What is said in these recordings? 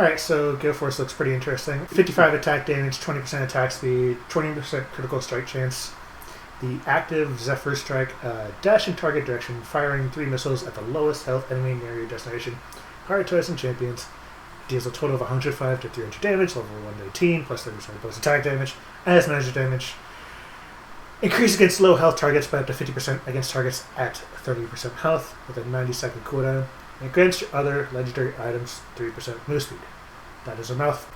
Alright, so Gale Force looks pretty interesting. 55 attack damage, 20% attack speed, 20% critical strike chance. The active Zephyr Strike, dash in target direction, firing 3 missiles at the lowest health enemy near your destination. Prioritizing champions. Deals a total of 105 to 300 damage, level 1 to 18, plus 30% bonus attack damage, as magic damage. Increase against low health targets by up to 50% against targets at 30% health with a 90-second cooldown. And grants your other legendary items 3% move speed. That is a mouthful.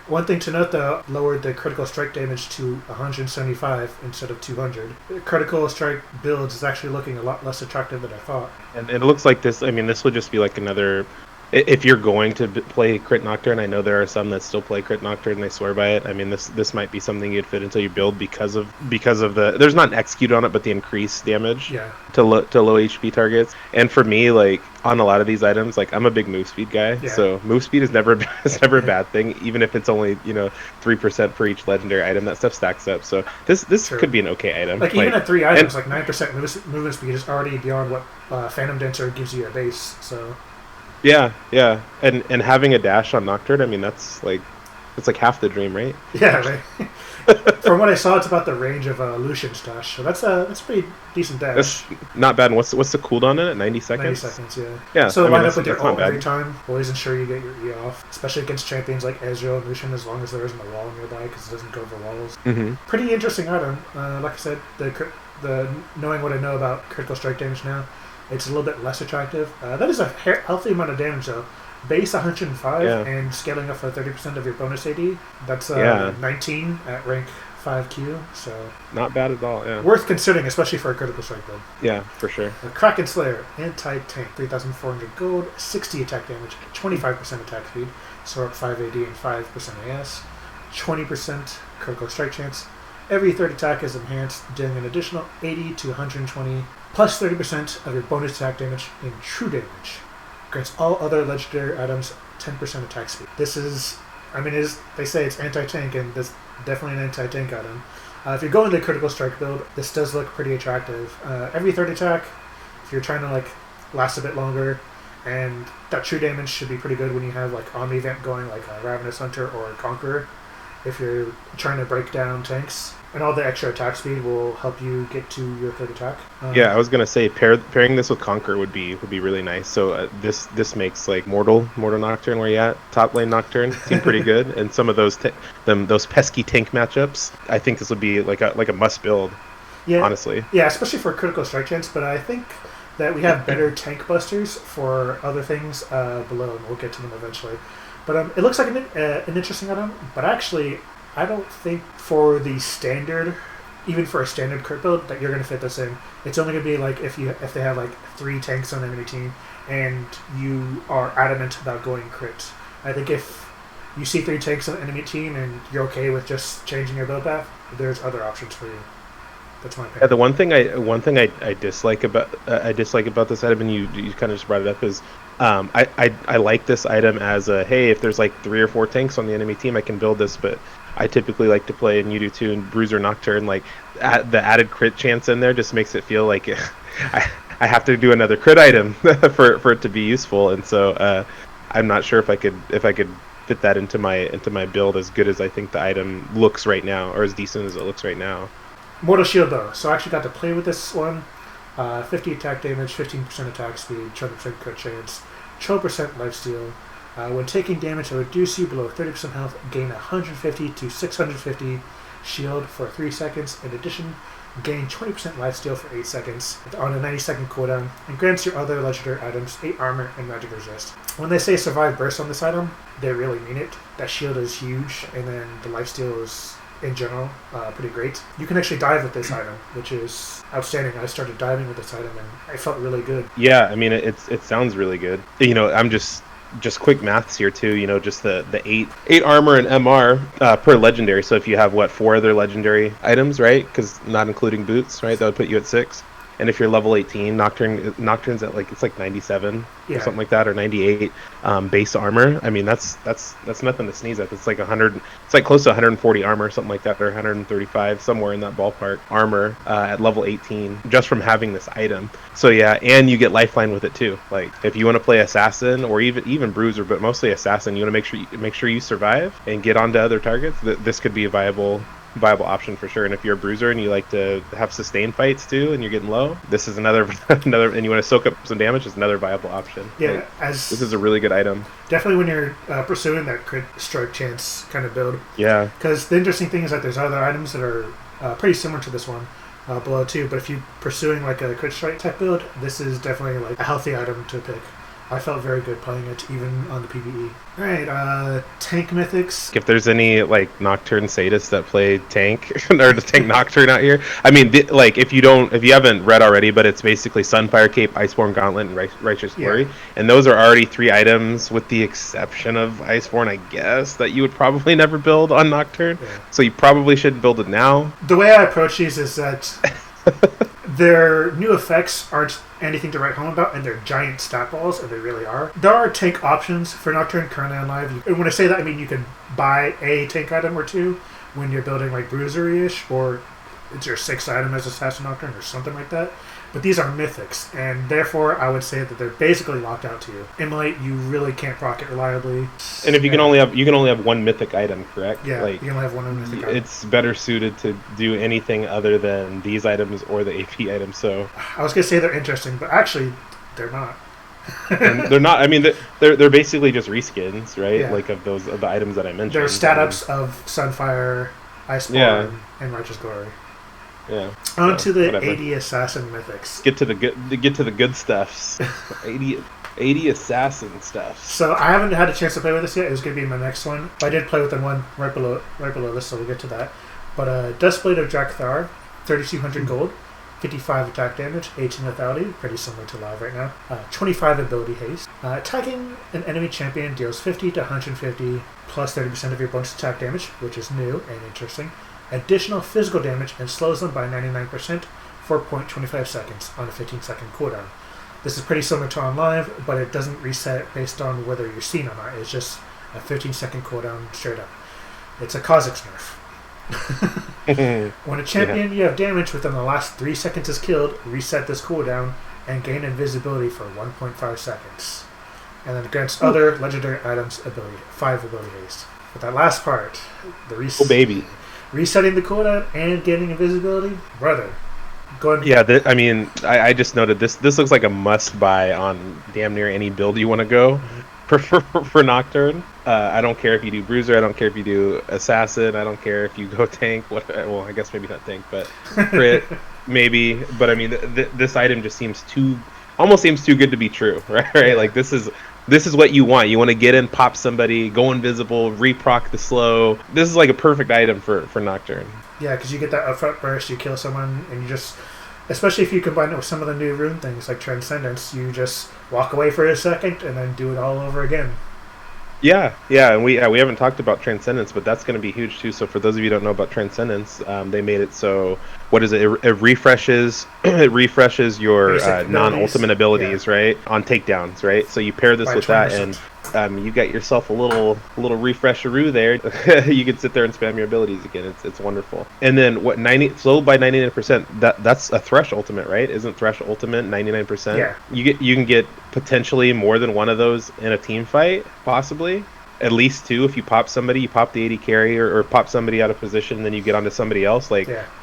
One thing to note, though, lowered the critical strike damage to 175 instead of 200. The critical strike builds is actually looking a lot less attractive than I thought. And it looks like this, I mean, this would just be like another... If you're going to play Crit Nocturne, I know there are some that still play Crit Nocturne and they swear by it. I mean, this might be something you'd fit into your build because of the... There's not an execute on it, but the increased damage to low HP targets. And for me, like, on a lot of these items, like, I'm a big move speed guy, so move speed is never a bad thing, even if it's only 3% for each legendary item. That stuff stacks up. So this could be an okay item. Like even at 3 items, like 9% movement speed is already beyond what Phantom Dancer gives you a base. So. Yeah, and having a dash on Nocturne, I mean, it's like half the dream, right? Yeah, right. From what I saw, it's about the range of Lucian's dash, so that's a pretty decent dash. That's not bad. And what's the cooldown on it? 90 seconds? 90 seconds, yeah. Yeah. So line up with your ult every time. Always ensure you get your E off, especially against champions like Ezreal and Lucian, as long as there isn't a wall nearby, because it doesn't go over walls. Mm-hmm. Pretty interesting item. Like I said, the knowing what I know about critical strike damage now, it's a little bit less attractive. That is a healthy amount of damage, though. Base 105 and scaling up for 30% of your bonus AD. That's 19 at rank 5Q, so... Not bad at all, yeah. Worth considering, especially for a critical strike build. Yeah, for sure. The Kraken Slayer, anti-tank, 3,400 gold, 60 attack damage, 25% attack speed, so up 5 AD and 5% AS, 20% critical strike chance. Every third attack is enhanced, dealing an additional 80 to 120, plus 30% of your bonus attack damage in true damage. Grants all other legendary items 10% attack speed. This is, they say it's anti-tank, and this definitely an anti-tank item. If you're going the critical strike build, this does look pretty attractive. Every third attack, if you're trying to last a bit longer, and that true damage should be pretty good when you have Omni Vamp going, like a Ravenous Hunter or a Conqueror. If you're trying to break down tanks, and all the extra attack speed will help you get to your third attack. I was gonna say pairing this with Conquer would be really nice. So this makes Mortal Nocturne, where you at, top lane Nocturne, seem pretty good. And some of those those pesky tank matchups, I think this would be like a must build. Yeah, honestly. Yeah, especially for critical strike chance. But I think that we have better tank busters for other things below, and we'll get to them eventually. But it looks like an interesting item. But actually, I don't think for the standard, even for a standard crit build, that you're going to fit this in. It's only going to be if they have 3 tanks on the enemy team and you are adamant about going crit. I think if you see 3 tanks on the enemy team and you're okay with just changing your build path, there's other options for you. That's my opinion. Yeah, the one thing I dislike about this item, and you kind of just brought it up, is I like this item as a, hey, if there's 3 or 4 tanks on the enemy team, I can build this, but I typically like to play, and you do too, in Bruiser Nocturne, the added crit chance in there just makes it feel like I have to do another crit item for it to be useful, and so I'm not sure if I could fit that into my build as good as I think the item looks right now, or as decent as it looks right now. Mortal Shield, though, so I actually got to play with this one. 50 attack damage, 15% attack speed, 20% crit chance, 12% lifesteal. When taking damage, it'll reduce you below 30% health, gain 150 to 650 shield for 3 seconds. In addition, gain 20% lifesteal for 8 seconds on a 90-second cooldown, and grants your other legendary items 8 armor and magic resist. When they say survive burst on this item, they really mean it. That shield is huge, and then the lifesteal is, in general, pretty great. You can actually dive with this item, which is outstanding. I started diving with this item, and I felt really good. Yeah, I mean, it sounds really good. I'm just quick maths here too. Just the 8 armor and MR per legendary. So if you have 4 other legendary items, right? Because not including boots, right? That would put you at 6. and if you're level 18, Nocturne's at like, it's like 97 or something like that, or 98 base armor. I mean, that's nothing to sneeze at. It's like 100, it's like close to 140 armor, something like that, or 135, somewhere in that ballpark armor at level 18, just from having this item. So yeah, and you get lifeline with it too. Like if you want to play assassin or even bruiser, but mostly assassin, you want to make sure you survive and get onto other targets. This could be a viable option for sure. And if you're a bruiser and you like to have sustained fights too, and you're getting low, this is another and you want to soak up some damage, is another viable option. Yeah, like, this is a really good item. Definitely when you're pursuing that crit strike chance kind of build. Yeah. Because the interesting thing is that there's other items that are pretty similar to this one below too. But if you're pursuing like a crit strike type build, this is definitely like a healthy item to pick. I felt very good playing it, even on the PvE. Alright, tank mythics. If there's any, like, Nocturne sadists that play tank, or the tank Nocturne out here, I mean, like, if you haven't read already, but it's basically Sunfire Cape, Iceborne Gauntlet, and Righteous Glory, and those are already 3 items, with the exception of Iceborne, I guess, that you would probably never build on Nocturne, so you probably should build it now. The way I approach these is that their new effects aren't anything to write home about, and they're giant stat balls, and they really are. There are tank options for Nocturne currently on live. And when I say that, I mean you can buy a tank item or two when you're building like bruisery-ish, or it's your 6th item as Assassin Nocturne or something like that. But these are mythics, and therefore I would say that they're basically locked out to you. Immolate, you really can't proc it reliably. And if you can only have one mythic item, correct? Yeah, like, you can only have one mythic item. It's better suited to do anything other than these items or the AP items. So I was gonna say they're interesting, but actually they're not. And they're not. I mean, they're basically just reskins, right? Yeah. Like of the items that I mentioned. They're stat ups of Sunfire, Iceborne, and Righteous Glory. Yeah. On to the whatever. 80 assassin mythics. Get to the good stuffs. 80 assassin stuff. So I haven't had a chance to play with this yet. It was going to be my next one. I did play with the one right below this, so we'll get to that. But Dustblade of Drakthar, 3,200 gold, 55 attack damage, 18 lethality, pretty similar to live right now. 25 ability haste. Attacking an enemy champion deals 50 to 150 plus 30% of your bonus attack damage, which is new and interesting. Additional physical damage and slows them by 99% for 0.25 seconds on a 15-second cooldown. This is pretty similar to on live, but it doesn't reset based on whether you're seen or not. It's just a 15-second cooldown straight up. It's a Kha'Zix nerf. When a champion you have damage within the last 3 seconds is killed, reset this cooldown and gain invisibility for 1.5 seconds. And then against other legendary items, 5 ability haste. But that last part, the reset. Oh, baby. Resetting the cooldown and getting invisibility, brother. Go ahead. Yeah, I mean, I just noted this. This looks like a must-buy on damn near any build you want to go for Nocturne. I don't care if you do Bruiser. I don't care if you do Assassin. I don't care if you go Tank. Well, I guess maybe not Tank, but Crit maybe. But I mean, this item just almost seems too good to be true, right? Yeah. Like this is what you want. You want to get in, pop somebody, go invisible, reproc the slow. This is like a perfect item for Nocturne. Yeah, because you get that upfront burst, you kill someone, and you just, especially if you combine it with some of the new rune things like Transcendence, you just walk away for a second and then do it all over again. Yeah, and we haven't talked about Transcendence, but that's going to be huge too. So for those of you who don't know about Transcendence, they made it so, what is it? It refreshes your non-ultimate abilities, right? On takedowns, right? So you pair this with 20%. That, and you got yourself a little refresheroo there. You can sit there and spam your abilities again. It's wonderful. And then what 90 slowed by 99%. That's a Thresh ultimate, right? Isn't Thresh ultimate 99%? Yeah. You can get potentially more than one of those in a team fight, possibly. At least 2 if you pop somebody, you pop the 80 carry or pop somebody out of position, then you get onto somebody else,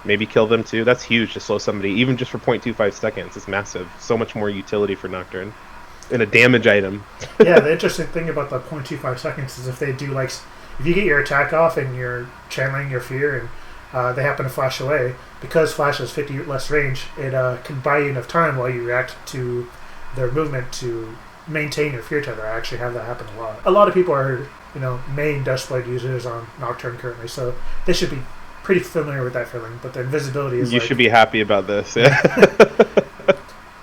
maybe kill them too. That's huge to slow somebody, even just for 0.25 seconds. It's massive. So much more utility for Nocturne. And a damage item. Yeah, the interesting thing about the 0.25 seconds is if they do if you get your attack off and you're channeling your fear and they happen to flash away, because Flash has 50 less range, it can buy you enough time while you react to their movement to maintain your fear tether. I actually have that happen a lot. A lot of people are, main Dustblade users on Nocturne currently, so they should be pretty familiar with that feeling, but the invisibility is You should be happy about this, yeah.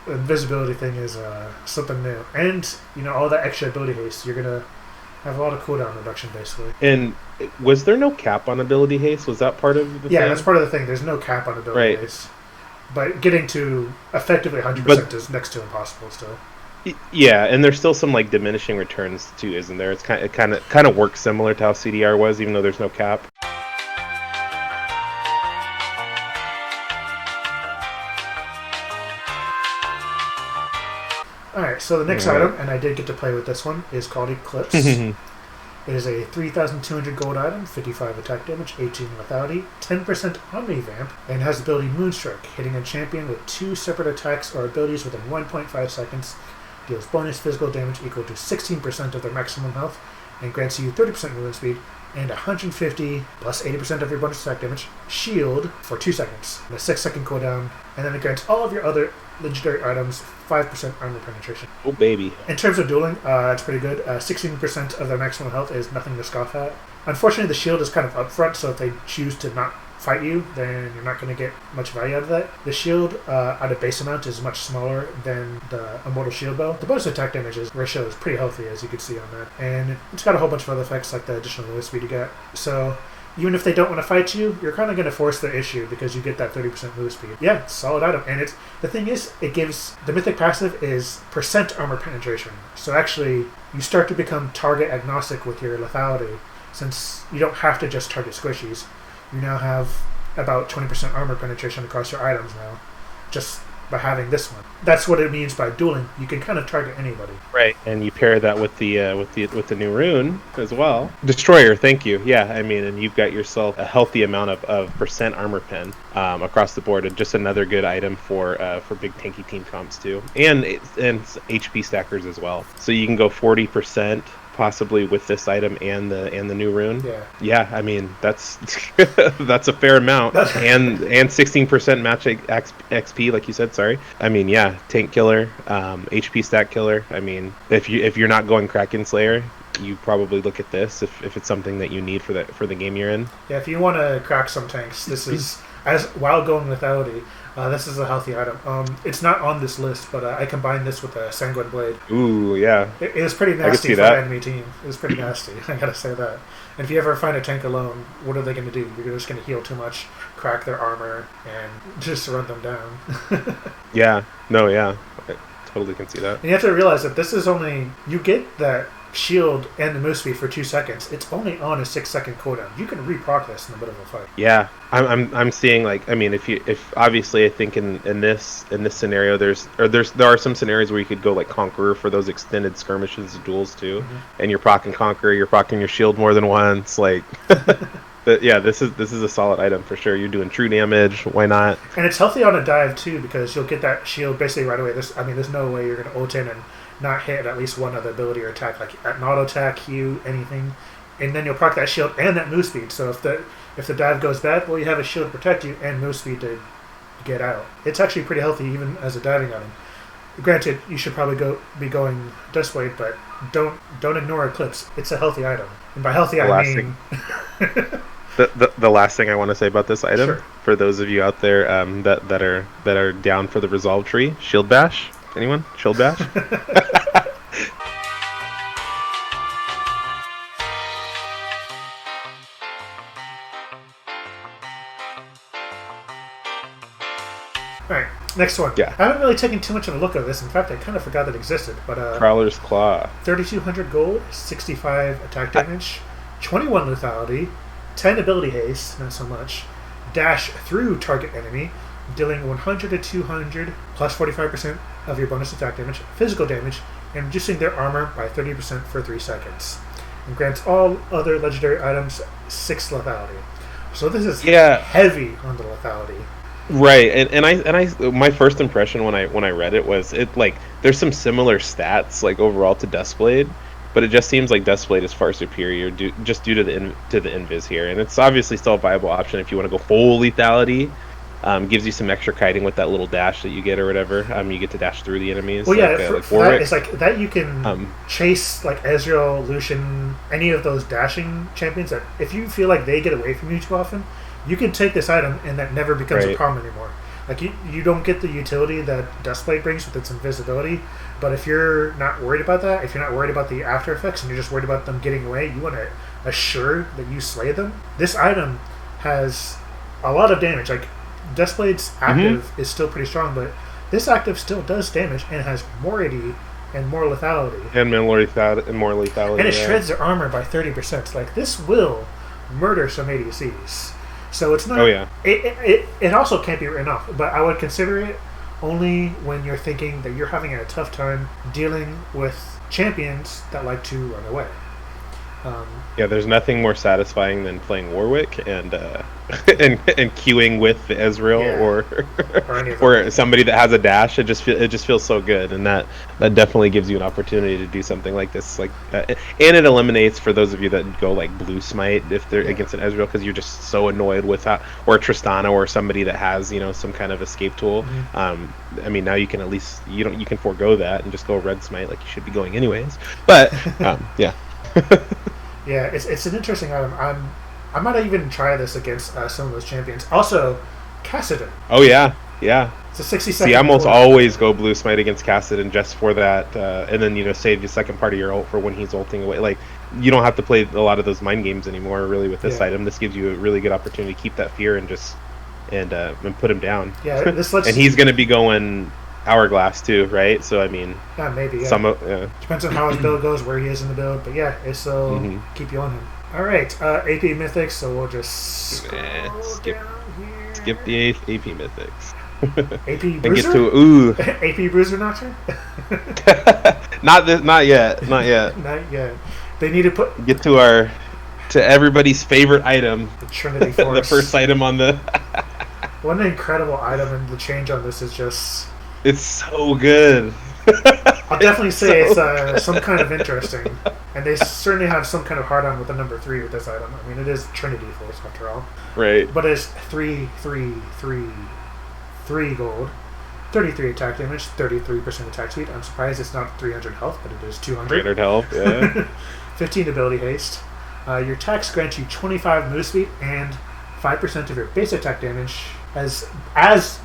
The invisibility thing is something new. And, all that extra ability haste, you're going to have a lot of cooldown reduction, basically. And was there no cap on ability haste? Was that part of the thing? Yeah, that's part of the thing. There's no cap on ability haste. But getting to effectively 100% is next to impossible still. Yeah, and there's still some like diminishing returns too, isn't there? It kind of works similar to how CDR was, even though there's no cap. Alright, so the next item, and I did get to play with this one, is called Eclipse. It is a 3,200 gold item, 55 attack damage, 18 lethality, 10% Omni Vamp, and has the ability Moonstruck, hitting a champion with 2 separate attacks or abilities within 1.5 seconds, deals bonus physical damage equal to 16% of their maximum health, and grants you 30% movement speed, and 150 plus 80% of your bonus attack damage shield for 2 seconds, and a 6-second cooldown, and then it grants all of your other legendary items 5% armor penetration. Oh, baby. In terms of dueling, it's pretty good. 16% of their maximum health is nothing to scoff at. Unfortunately, the shield is kind of upfront, so if they choose to not fight you, then you're not going to get much value out of that. The shield, at a base amount, is much smaller than the Immortal Shield Bow. The bonus attack damage ratio is pretty healthy, as you can see on that. And it's got a whole bunch of other effects, like the additional movement speed you get. So even if they don't want to fight you, you're kind of going to force their issue because you get that 30% move speed. Yeah, solid item. And the thing is, it gives the mythic passive is percent armor penetration. So actually, you start to become target agnostic with your lethality, since you don't have to just target squishies. You now have about 20% armor penetration across your items now, just by having this one. That's what it means by dueling. You can kind of target anybody. Right, and you pair that with the new rune as well. Destroyer, thank you. Yeah, I mean, and you've got yourself a healthy amount of percent armor pen across the board, and just another good item for big tanky team comps too, and HP stackers as well. So you can go 40%. Possibly with this item and the new rune. Yeah. I mean that's that's a fair amount, and 16% match XP, like you said. Sorry. I mean, yeah, tank killer, HP stack killer. I mean, if you're not going Kraken Slayer, you probably look at this if it's something that you need for the game you're in. Yeah, if you want to crack some tanks, this is while going lethality. This is a healthy item. It's not on this list, but I combined this with a Sanguine Blade. Ooh, yeah. It was pretty nasty for the enemy team. It was pretty nasty, I gotta say that. And if you ever find a tank alone, what are they going to do? You're just going to heal too much, crack their armor, and just run them down. Yeah. No, yeah. I totally can see that. And you have to realize that this is only... You get that shield and the move speed for 2 seconds. It's only on a 6-second cooldown. You can re-proc this in the middle of a fight. Yeah, I'm seeing, like, I mean, if obviously I think in this scenario there are some scenarios where you could go like Conqueror for those extended skirmishes and duels too, and you're procking Conqueror, you're procking your shield more than once, like. But yeah, this is a solid item for sure. You're doing true damage. Why not? And it's healthy on a dive too, because you'll get that shield basically right away. There's no way you're going to ult in and not hit at least one other ability or attack, like an auto attack, Q, anything, and then you'll proc that shield and that move speed. So if the dive goes bad, well, you have a shield to protect you and move speed to get out. It's actually pretty healthy even as a diving item. Granted, you should probably be going Duskblade, but don't ignore Eclipse. It's a healthy item, and by healthy I mean. The last thing I want to say about this item, sure, for those of you out there that are down for the Resolve Tree, Shield Bash. Anyone? Shield Bash? Alright, next one. Yeah. I haven't really taken too much of a look at this. In fact, I kind of forgot that it existed. But Prowler's Claw. 3,200 gold, 65 attack damage, 21 lethality, 10 ability haste, not so much, dash through target enemy, dealing 100 to 200 plus 45% of your bonus attack damage, physical damage, and reducing their armor by 30% for 3 seconds. And grants all other legendary items 6 lethality. So this is heavy on the lethality. Right, and I my first impression when I read it was it like there's some similar stats like overall to Duskblade, but it just seems like Duskblade is far superior due to the invis here, and it's obviously still a viable option if you want to go full lethality. Gives you some extra kiting with that little dash that you get or whatever. You get to dash through the enemies. Well, yeah, it's like that you can chase like Ezreal, Lucian, any of those dashing champions that if you feel like they get away from you too often, you can take this item and that never becomes a problem anymore. Like you don't get the utility that Duskblade brings with its invisibility, but if you're not worried about that, if you're not worried about the after effects and you're just worried about them getting away, you want to assure that you slay them. This item has a lot of damage. Like Duskblade's active is still pretty strong, but this active still does damage and has more AD and more lethality. And more lethality. And it shreds their armor by 30%. Like, this will murder some ADCs. So it's not... Oh, yeah. It also can't be written off, but I would consider it only when you're thinking that you're having a tough time dealing with champions that like to run away. Yeah, there's nothing more satisfying than playing Warwick and and queuing with the Ezreal or somebody that has a dash. It just feels so good, and that definitely gives you an opportunity to do something like this. Like, and it eliminates for those of you that go like blue smite if they're against an Ezreal because you're just so annoyed with that, or Tristana or somebody that has some kind of escape tool. I mean, now you can at least you can forego that and just go red smite like you should be going anyways. But yeah. Yeah, it's an interesting item. I might even try this against some of those champions. Also, Kassadin. Oh yeah. It's a 60-second. See, I almost always go blue smite against Kassadin just for that, and then save the second part of your ult for when he's ulting away. Like, you don't have to play a lot of those mind games anymore. Really, with this item, this gives you a really good opportunity to keep that fear and just and put him down. Yeah, this lets. And he's going to be going Hourglass too, right? So I mean, maybe. Yeah. Some depends on how his build goes, where he is in the build, but yeah, it's keep you on him. All right, AP Mythics. So we'll just skip the AP Mythics. AP Bruiser. And get to AP Bruiser Nocturne. Not yet. Not yet. They need to get to everybody's favorite item, the Trinity Force. The first item on the. What an incredible item, and the change on this is just... It's so good. I'll definitely say it's some kind of interesting. And they certainly have some kind of hard-on with the number 3 with this item. I mean, it is Trinity Force, after all. Right. But it's 3 gold, 33 attack damage, 33% attack speed. I'm surprised it's not 300 health, but it is 200. 300 health, yeah. 15 ability haste. Your attacks grant you 25 move speed and 5% of your base attack damage as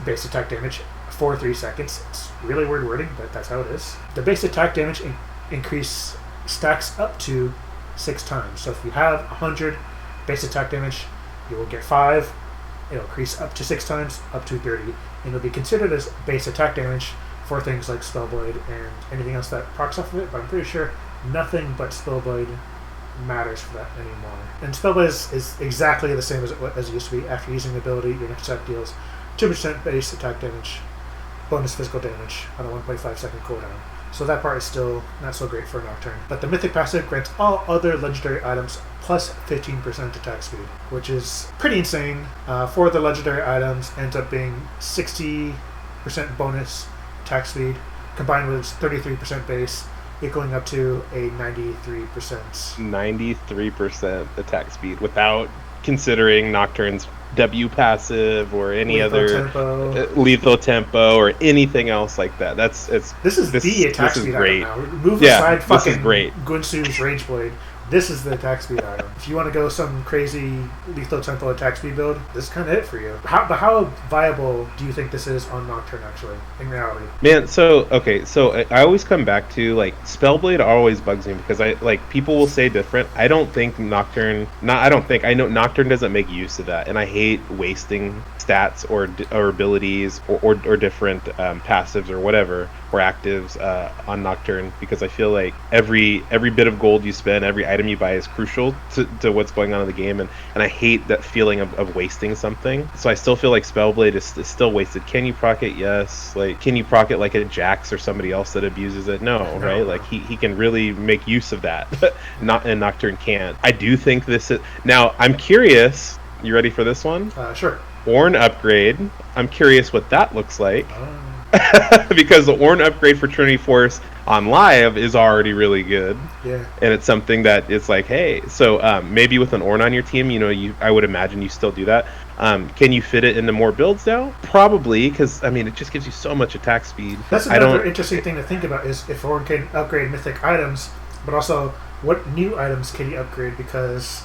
base attack damage for 3 seconds. It's really weird wording, but that's how it is. The base attack damage increase stacks up to 6 times. So if you have 100 base attack damage, you will get 5. It'll increase up to 6 times, up to 30. And it'll be considered as base attack damage for things like Spellblade and anything else that procs off of it, but I'm pretty sure nothing but Spellblade matters for that anymore. And Spellblade is exactly the same as it used to be. After using the ability, your next attack deals 2% base attack damage, bonus physical damage on a 1.5 second cooldown. So that part is still not so great for Nocturne. But the Mythic passive grants all other legendary items plus 15% attack speed, which is pretty insane. 4 of the legendary items ends up being 60% bonus attack speed, combined with 33% base, equaling up to a 93%. 93% attack speed without considering Nocturne's W passive or any lethal tempo or anything else like that. This is the attack speed great. Item now. Move aside fucking Gunsu's Rage Blade. This is the attack speed item. If you want to go some crazy lethal tempo attack speed build, this is kind of it for you. How viable do you think this is on Nocturne, actually, in reality? Man, so I always come back to, like, Spellblade always bugs me because people will say different. I don't think Nocturne... I know Nocturne doesn't make use of that, and I hate wasting stats or abilities or different passives or whatever, or actives on Nocturne, because I feel like every bit of gold you spend, every item you buy is crucial to what's going on in the game, and I hate that feeling of wasting something. So I still feel like Spellblade is still wasted. Can you proc it? Yes. Like, can you proc it like a Jax or somebody else that abuses it? No, right? Like, he can really make use of that. And Nocturne can't. I do think this is... Now, I'm curious. You ready for this one? Sure. Ornn upgrade. I'm curious what that looks like. Because the Ornn upgrade for Trinity Force on live is already really good. Yeah. And it's something that it's like, hey, so maybe with an Ornn on your team, I would imagine you still do that. Can you fit it into more builds now? Probably, because, I mean, it just gives you so much attack speed. That's another interesting thing to think about, is if Ornn can upgrade mythic items, but also what new items can he upgrade, because...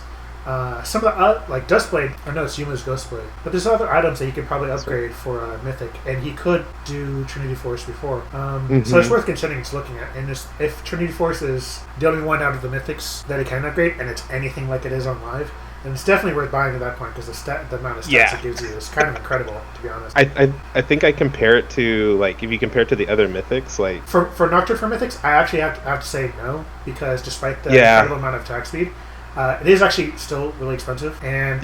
some of the, like Duskblade, I know it's Yuma's Ghostblade, but there's other items that you could probably upgrade for Mythic, and he could do Trinity Force before. So it's worth considering to looking at. And if Trinity Force is the only one out of the Mythics that it can upgrade, and it's anything like it is on live, And it's definitely worth buying at that point because the amount of stats it gives you is kind of incredible, to be honest. I think I compare it to, like, if you compare it to the other mythics, like... For Nocturne for mythics, I actually have to say no, because despite the incredible amount of attack speed, it is actually still really expensive. And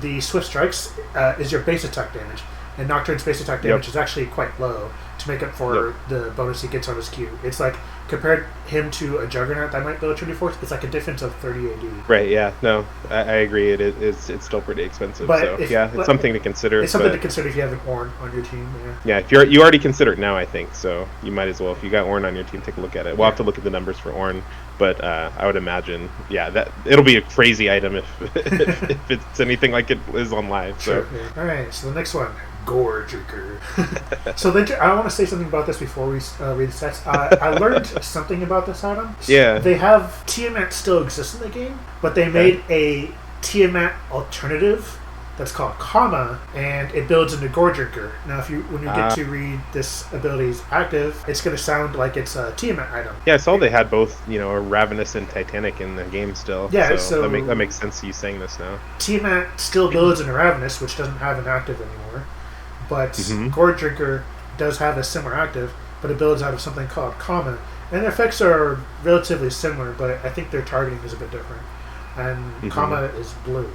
the Swift Strikes is your base attack damage. And Nocturne's base attack damage is actually quite low to make up for the bonus he gets on his Q. It's like, compared him to a Juggernaut that might build a Trinity Force, it's like a difference of 30 AD. Right, yeah. No, I agree. It's still pretty expensive. But so, it's something to consider. It's something to consider if you have an Ornn on your team. Yeah, if you already consider it now, I think. So you might as well. If you got Ornn on your team, take a look at it. We'll have to look at the numbers for Ornn. But I would imagine, that it'll be a crazy item if it's anything like it is on live. So. Sure, yeah. All right, so the next one. Gore Drinker. So I want to say something about this before we read the stats. I learned something about this item. Yeah. They have Tiamat still exists in the game, but they made a Tiamat alternative that's called Kama, and it builds into Gore Drinker. Now, when you get to read this ability's active, it's going to sound like it's a Tiamat item. Yeah, I saw they had both, Ravenous and Titanic in the game still. Yeah, so that makes sense. You saying this now. Tiamat still builds into Ravenous, which doesn't have an active anymore. But Gore Drinker does have a similar active, but it builds out of something called Kama. And their effects are relatively similar, but I think their targeting is a bit different. And Kama is blue.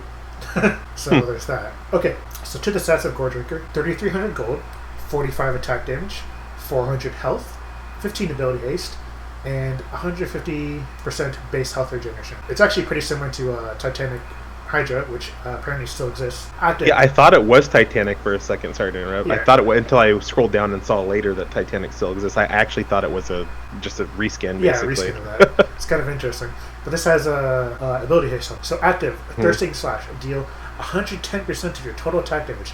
So there's that. Okay, so to the stats of Gore Drinker: 3,300 gold, 45 attack damage, 400 health, 15 ability haste, and 150% base health regeneration. It's actually pretty similar to Titanic Hydra, which apparently still exists. Yeah, I thought it was Titanic for a second. Sorry to interrupt. Yeah. I thought it was until I scrolled down and saw later that Titanic still exists. I actually thought it was just a reskin, basically. Yeah, reskin of that. It's kind of interesting. But this has a ability haste. So active, Thirsting Slash, deal 110% of your total attack damage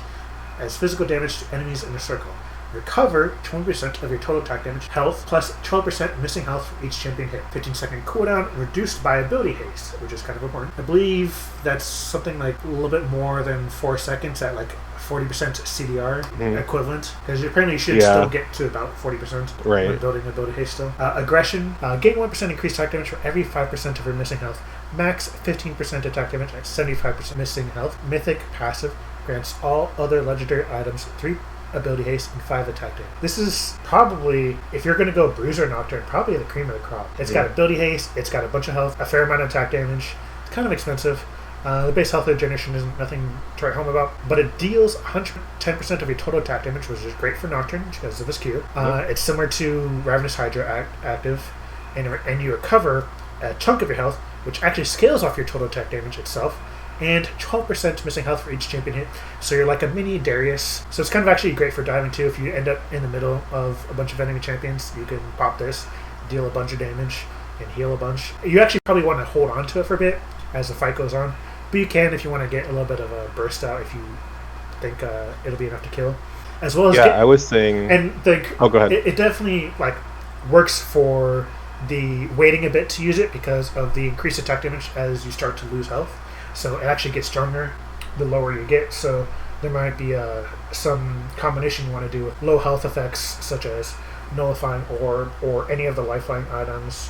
as physical damage to enemies in a circle. Recover 20% of your total attack damage, health, plus 12% missing health for each champion hit. 15-second cooldown, reduced by ability haste, which is kind of important. I believe that's something like a little bit more than 4 seconds at like 40% CDR equivalent. Because apparently you should still get to about 40% when building ability haste still. Aggression, gain 1% increased attack damage for every 5% of your missing health. Max 15% attack damage at 75% missing health. Mythic passive grants all other legendary items 3 ability haste and 5 attack damage. This is probably, if you're going to go Bruiser Nocturne, probably the cream of the crop. It's got ability haste, it's got a bunch of health, a fair amount of attack damage. It's kind of expensive. The base health regeneration isn't nothing to write home about, but it deals 110% of your total attack damage, which is great for Nocturne because of his Q. It's similar to Ravenous Hydra active, and you recover a chunk of your health, which actually scales off your total attack damage itself, and 12% missing health for each champion hit. So you're like a mini Darius. So it's kind of actually great for diving too. If you end up in the middle of a bunch of enemy champions, you can pop this, deal a bunch of damage, and heal a bunch. You actually probably want to hold on to it for a bit as the fight goes on, but you can if you want to get a little bit of a burst out if you think it'll be enough to kill. As well as I was saying, and go ahead. It definitely works for the waiting a bit to use it because of the increased attack damage as you start to lose health. So it actually gets stronger the lower you get. So there might be some combination you want to do with low health effects, such as nullifying or any of the lifeline items,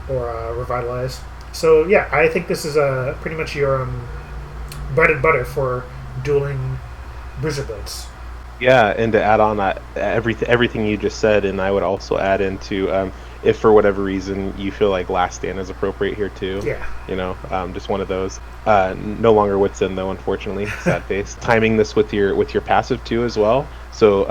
or revitalize. So yeah, I think this is pretty much your bread and butter for dueling bruiser builds. Yeah, and to add on everything you just said, and I would also add into if for whatever reason you feel like Last Stand is appropriate here too. Yeah. Just one of those. No longer Wits In though, unfortunately. Sad face. Timing this with your passive too as well. So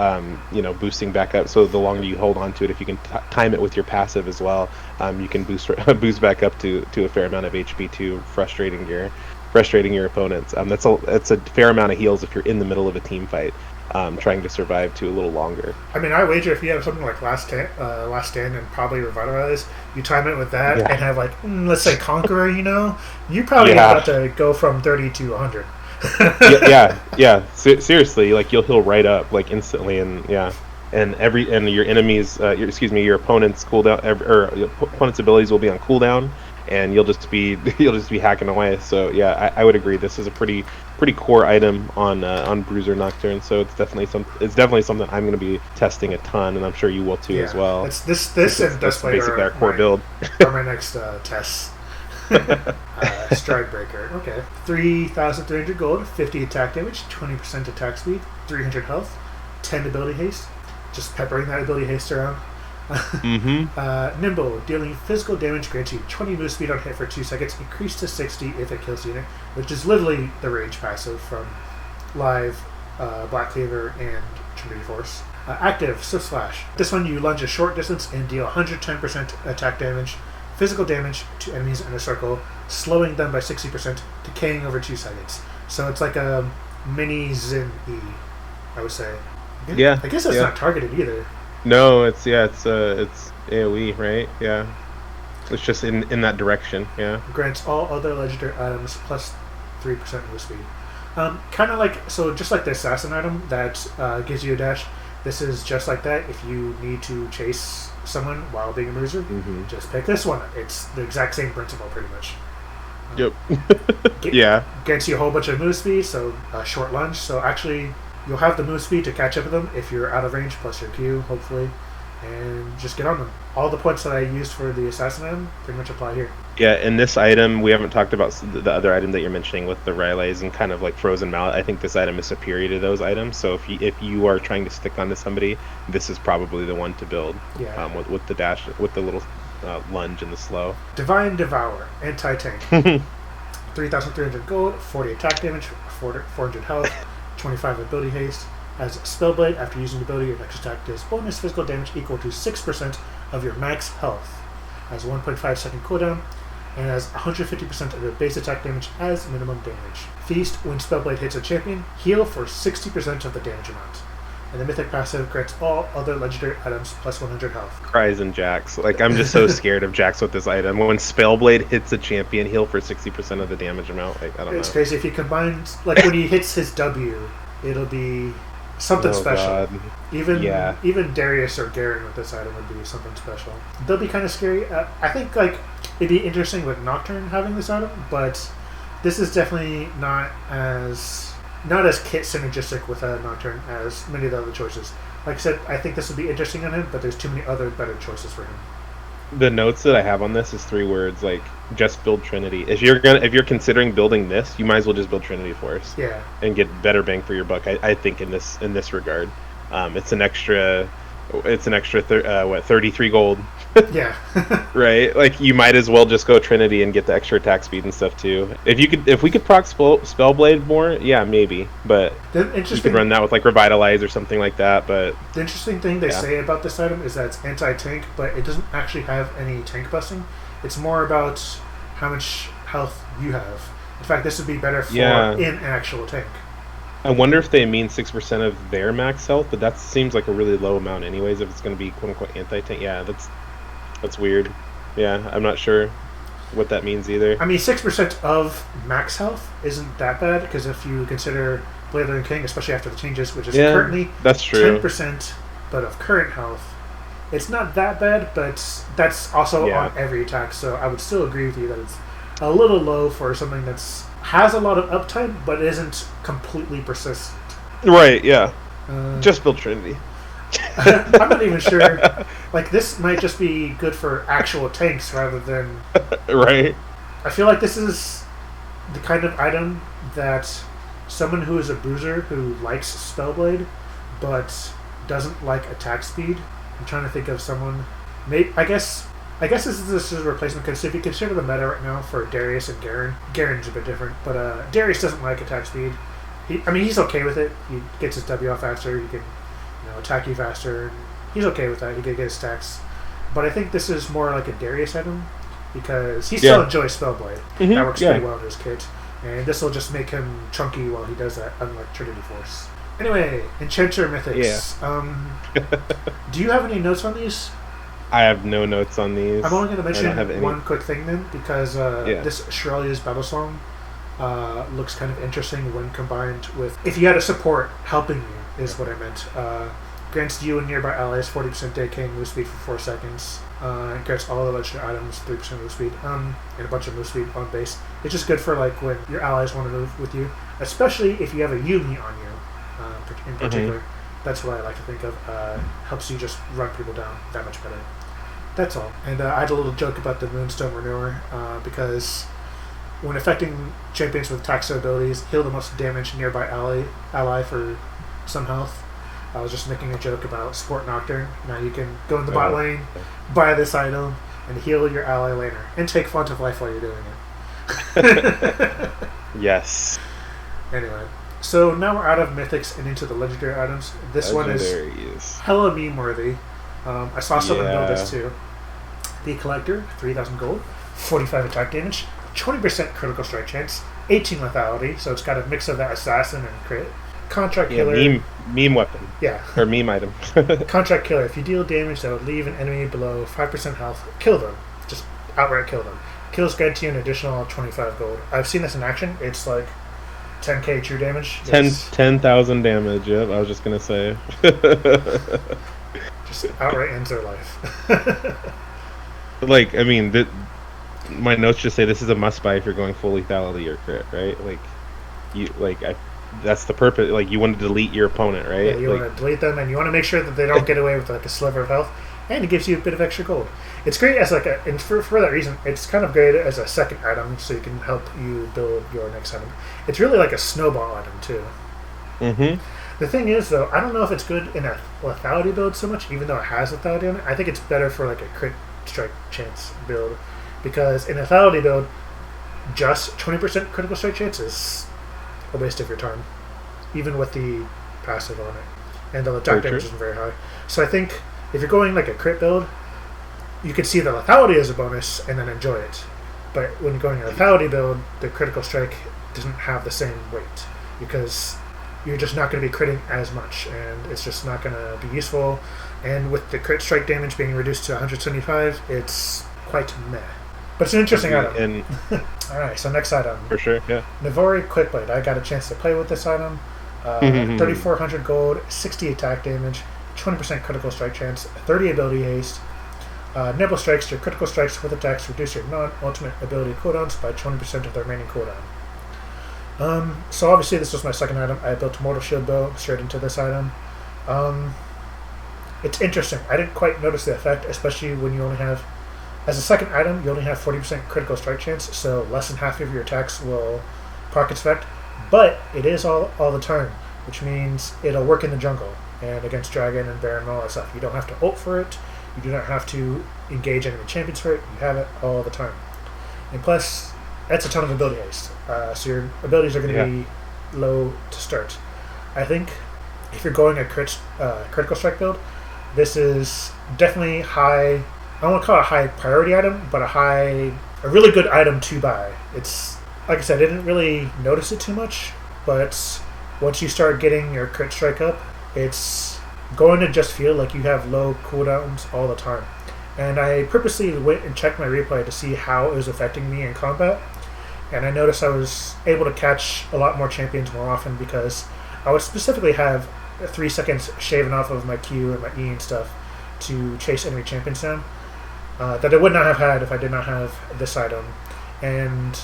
boosting back up. So the longer you hold on to it, if you can time it with your passive as well, you can boost back up to a fair amount of HP too, frustrating your opponents. That's a fair amount of heals if you're in the middle of a team fight. Trying to survive to a little longer. I mean, I wager if you have something like Last Stand and probably Revitalize, you time it with that and have let's say Conqueror, you probably about to go from 30 to 100. Seriously, you'll heal right up instantly, and your enemies, your opponent's cooldown opponent's abilities will be on cooldown, and you'll just be hacking away. So I would agree. This is a pretty core item on Bruiser Nocturne. So it's definitely something I'm going to be testing a ton, and I'm sure you will too as well. It's this and Dustblade basically our core build. are my next tests. Stride Breaker. Okay. 3,300 gold, 50 attack damage, 20% attack speed, 300 health, 10 ability haste. Just peppering that ability haste around. Nimble, dealing physical damage, grants you 20 move speed on hit for 2 seconds, increased to 60 if it kills the unit, which is literally the range passive from Live, Black Cleaver, and Trinity Force. Active, Swift Slash. This one you lunge a short distance and deal 110% attack damage, physical damage to enemies in a circle, slowing them by 60%, decaying over 2 seconds. So it's like a mini Zen E, I would say. Yeah. I guess it's not targeted either. No, it's AoE, right? Yeah. It's just in that direction, yeah. Grants all other legendary items plus 3% move speed. Kind of like, so just like the assassin item that gives you a dash, this is just like that. If you need to chase someone while being a bruiser, just pick this one. It's the exact same principle, pretty much. Yep. Yeah. Gets you a whole bunch of move speed, so short lunge. So actually, you'll have the move speed to catch up with them if you're out of range, plus your Q, hopefully, and just get on them. All the points that I used for the assassin item pretty much apply here. Yeah, and this item, we haven't talked about the other item that you're mentioning with the Rylays and kind of like Frozen Mallet. I think this item is superior to those items, so if you are trying to stick onto somebody, this is probably the one to build. Yeah. With the dash, with the little lunge and the slow. Divine Devour, anti-tank. 3,300 gold, 40 attack damage, 400 health, 25 ability haste. As Spellblade, after using the ability, your next attack does bonus physical damage equal to 6% of your max health. Has a 1.5 second cooldown, and has 150% of your base attack damage as minimum damage. Feast, when Spellblade hits a champion, heal for 60% of the damage amount. And the Mythic passive grants all other legendary items plus 100 health. Cries and Jax. Like, I'm just so scared of Jax with this item. When Spellblade hits a champion, heal for 60% of the damage amount. Like, I don't know. It's crazy. If he combines, like, when he hits his W, it'll be something special. God. Even Darius or Garen with this item would be something special. They'll be kind of scary. I think, like, it'd be interesting with Nocturne having this item, but this is definitely not as kit synergistic with Nocturne as many of the other choices. Like I said, I think this would be interesting on him, but there's too many other better choices for him. The notes that I have on this is 3 words, like, just build Trinity. If you're considering building this, you might as well just build Trinity Force. Yeah. And get better bang for your buck. I think in this regard, it's an extra 33 gold. Yeah. Right? Like, you might as well just go Trinity and get the extra attack speed and stuff too. If we could proc Spellblade more, yeah, maybe. But you could run that with like Revitalize or something like that. But the interesting thing they say about this item is that it's anti-tank, but it doesn't actually have any tank busting. It's more about how much health you have. In fact, this would be better for in an actual tank. I wonder if they mean 6% of their max health, but that seems like a really low amount anyways if it's going to be quote-unquote anti-tank. Yeah, that's weird. Yeah, I'm not sure what that means either. I mean, 6% of max health isn't that bad, because if you consider Blade and King, especially after the changes, which is currently that's true. 10%, but of current health, it's not that bad, but that's also on every attack, so I would still agree with you that it's a little low for something that's has a lot of uptime, but isn't completely persistent. Right, yeah. Just build Trinity. I'm not even sure. Like, this might just be good for actual tanks rather than... Right. I feel like this is the kind of item that someone who is a bruiser who likes Spellblade but doesn't like attack speed. I'm trying to think of someone... I guess this is a replacement, because if you consider the meta right now for Darius and Garen's a bit different, but Darius doesn't like attack speed. He's okay with it. He gets his W off faster. He can, attack you faster. He's okay with that. He can get his stacks. But I think this is more like a Darius item, because he still enjoys Spellblade. Mm-hmm. That works pretty well in his kit. And this will just make him chunky while he does that, unlike Trinity Force. Anyway, Enchanter Mythics. Yeah. Do you have any notes on these? I have no notes on these. I'm only going to mention one quick thing then, because this Shirelia's Battle Song looks kind of interesting when combined with... If you had a support helping you, is what I meant. Grants you and nearby allies 40% decaying move speed for 4 seconds. Grants all the legendary items 3% move speed, and a bunch of move speed on base. It's just good for like when your allies want to move with you, especially if you have a Yumi on you in particular. That's what I like to think of. Helps you just run people down that much better. That's all. And I had a little joke about the Moonstone Renewer because when affecting champions with attack abilities, heal the most damage nearby ally for some health. I was just making a joke about Support Nocturne. Now you can go in the bot lane, buy this item, and heal your ally laner. And take Font of Life while you're doing it. Yes. Anyway, so now we're out of mythics and into the legendary items. This one is hella meme worthy. I saw someone build this too. The Collector, 3,000 gold, 45 attack damage, 20% critical strike chance, 18 lethality, so it's got a mix of that assassin and crit. Contract Killer. Meme weapon. Yeah. Or meme item. Contract Killer. If you deal damage that would leave an enemy below 5% health, kill them. Just outright kill them. Kills grant you an additional 25 gold. I've seen this in action. It's like 10k true damage. 10,000 damage, yep, I was just going to say. Just outright ends their life. Like, I mean, my notes just say this is a must-buy if you're going full lethality or crit, right? That's the purpose. Like, you want to delete your opponent, right? Yeah, you want to delete them, and you want to make sure that they don't get away with like a sliver of health, and it gives you a bit of extra gold. It's great as and for that reason, it's kind of great as a second item, so you can help you build your next item. It's really like a snowball item too. Mm-hmm. The thing is, though, I don't know if it's good in a lethality build so much, even though it has lethality on it. I think it's better for like a crit strike chance build, because in a lethality build, just 20% critical strike chance is a waste of your time, even with the passive on it, and the attack damage isn't very high. So I think if you're going like a crit build, you can see the lethality as a bonus and then enjoy it. But when you're going a lethality build, the critical strike doesn't have the same weight because you're just not going to be critting as much, and it's just not going to be useful. And with the crit strike damage being reduced to 175, it's quite meh. But it's an interesting item. Alright, so next item. For sure, yeah. Navori Quickblade. I got a chance to play with this item. 3,400 gold, 60 attack damage, 20% critical strike chance, 30 ability haste. Nimble strikes. Your critical strikes with attacks reduce your non-ultimate ability cooldowns by 20% of the remaining cooldown. So obviously this was my second item. I built a Mortal Shield bow straight into this item. It's interesting. I didn't quite notice the effect, especially when you only have, as a second item, you only have 40% critical strike chance, so less than half of your attacks will proc its effect. But it is all the time, which means it'll work in the jungle and against Dragon and Baron and all that stuff. You don't have to ult for it. You do not have to engage enemy champions for it. You have it all the time. And plus, that's a ton of ability haste. So your abilities are going to be low to start. I think if you're going a critical strike build, this is definitely high. I don't want to call it a high priority item, but a really good item to buy. It's, like I said, I didn't really notice it too much, but once you start getting your crit strike up, it's going to just feel like you have low cooldowns all the time. And I purposely went and checked my replay to see how it was affecting me in combat, and I noticed I was able to catch a lot more champions more often because I would specifically have 3 seconds shaven off of my Q and my E and stuff to chase enemy champions down that I would not have had if I did not have this item, and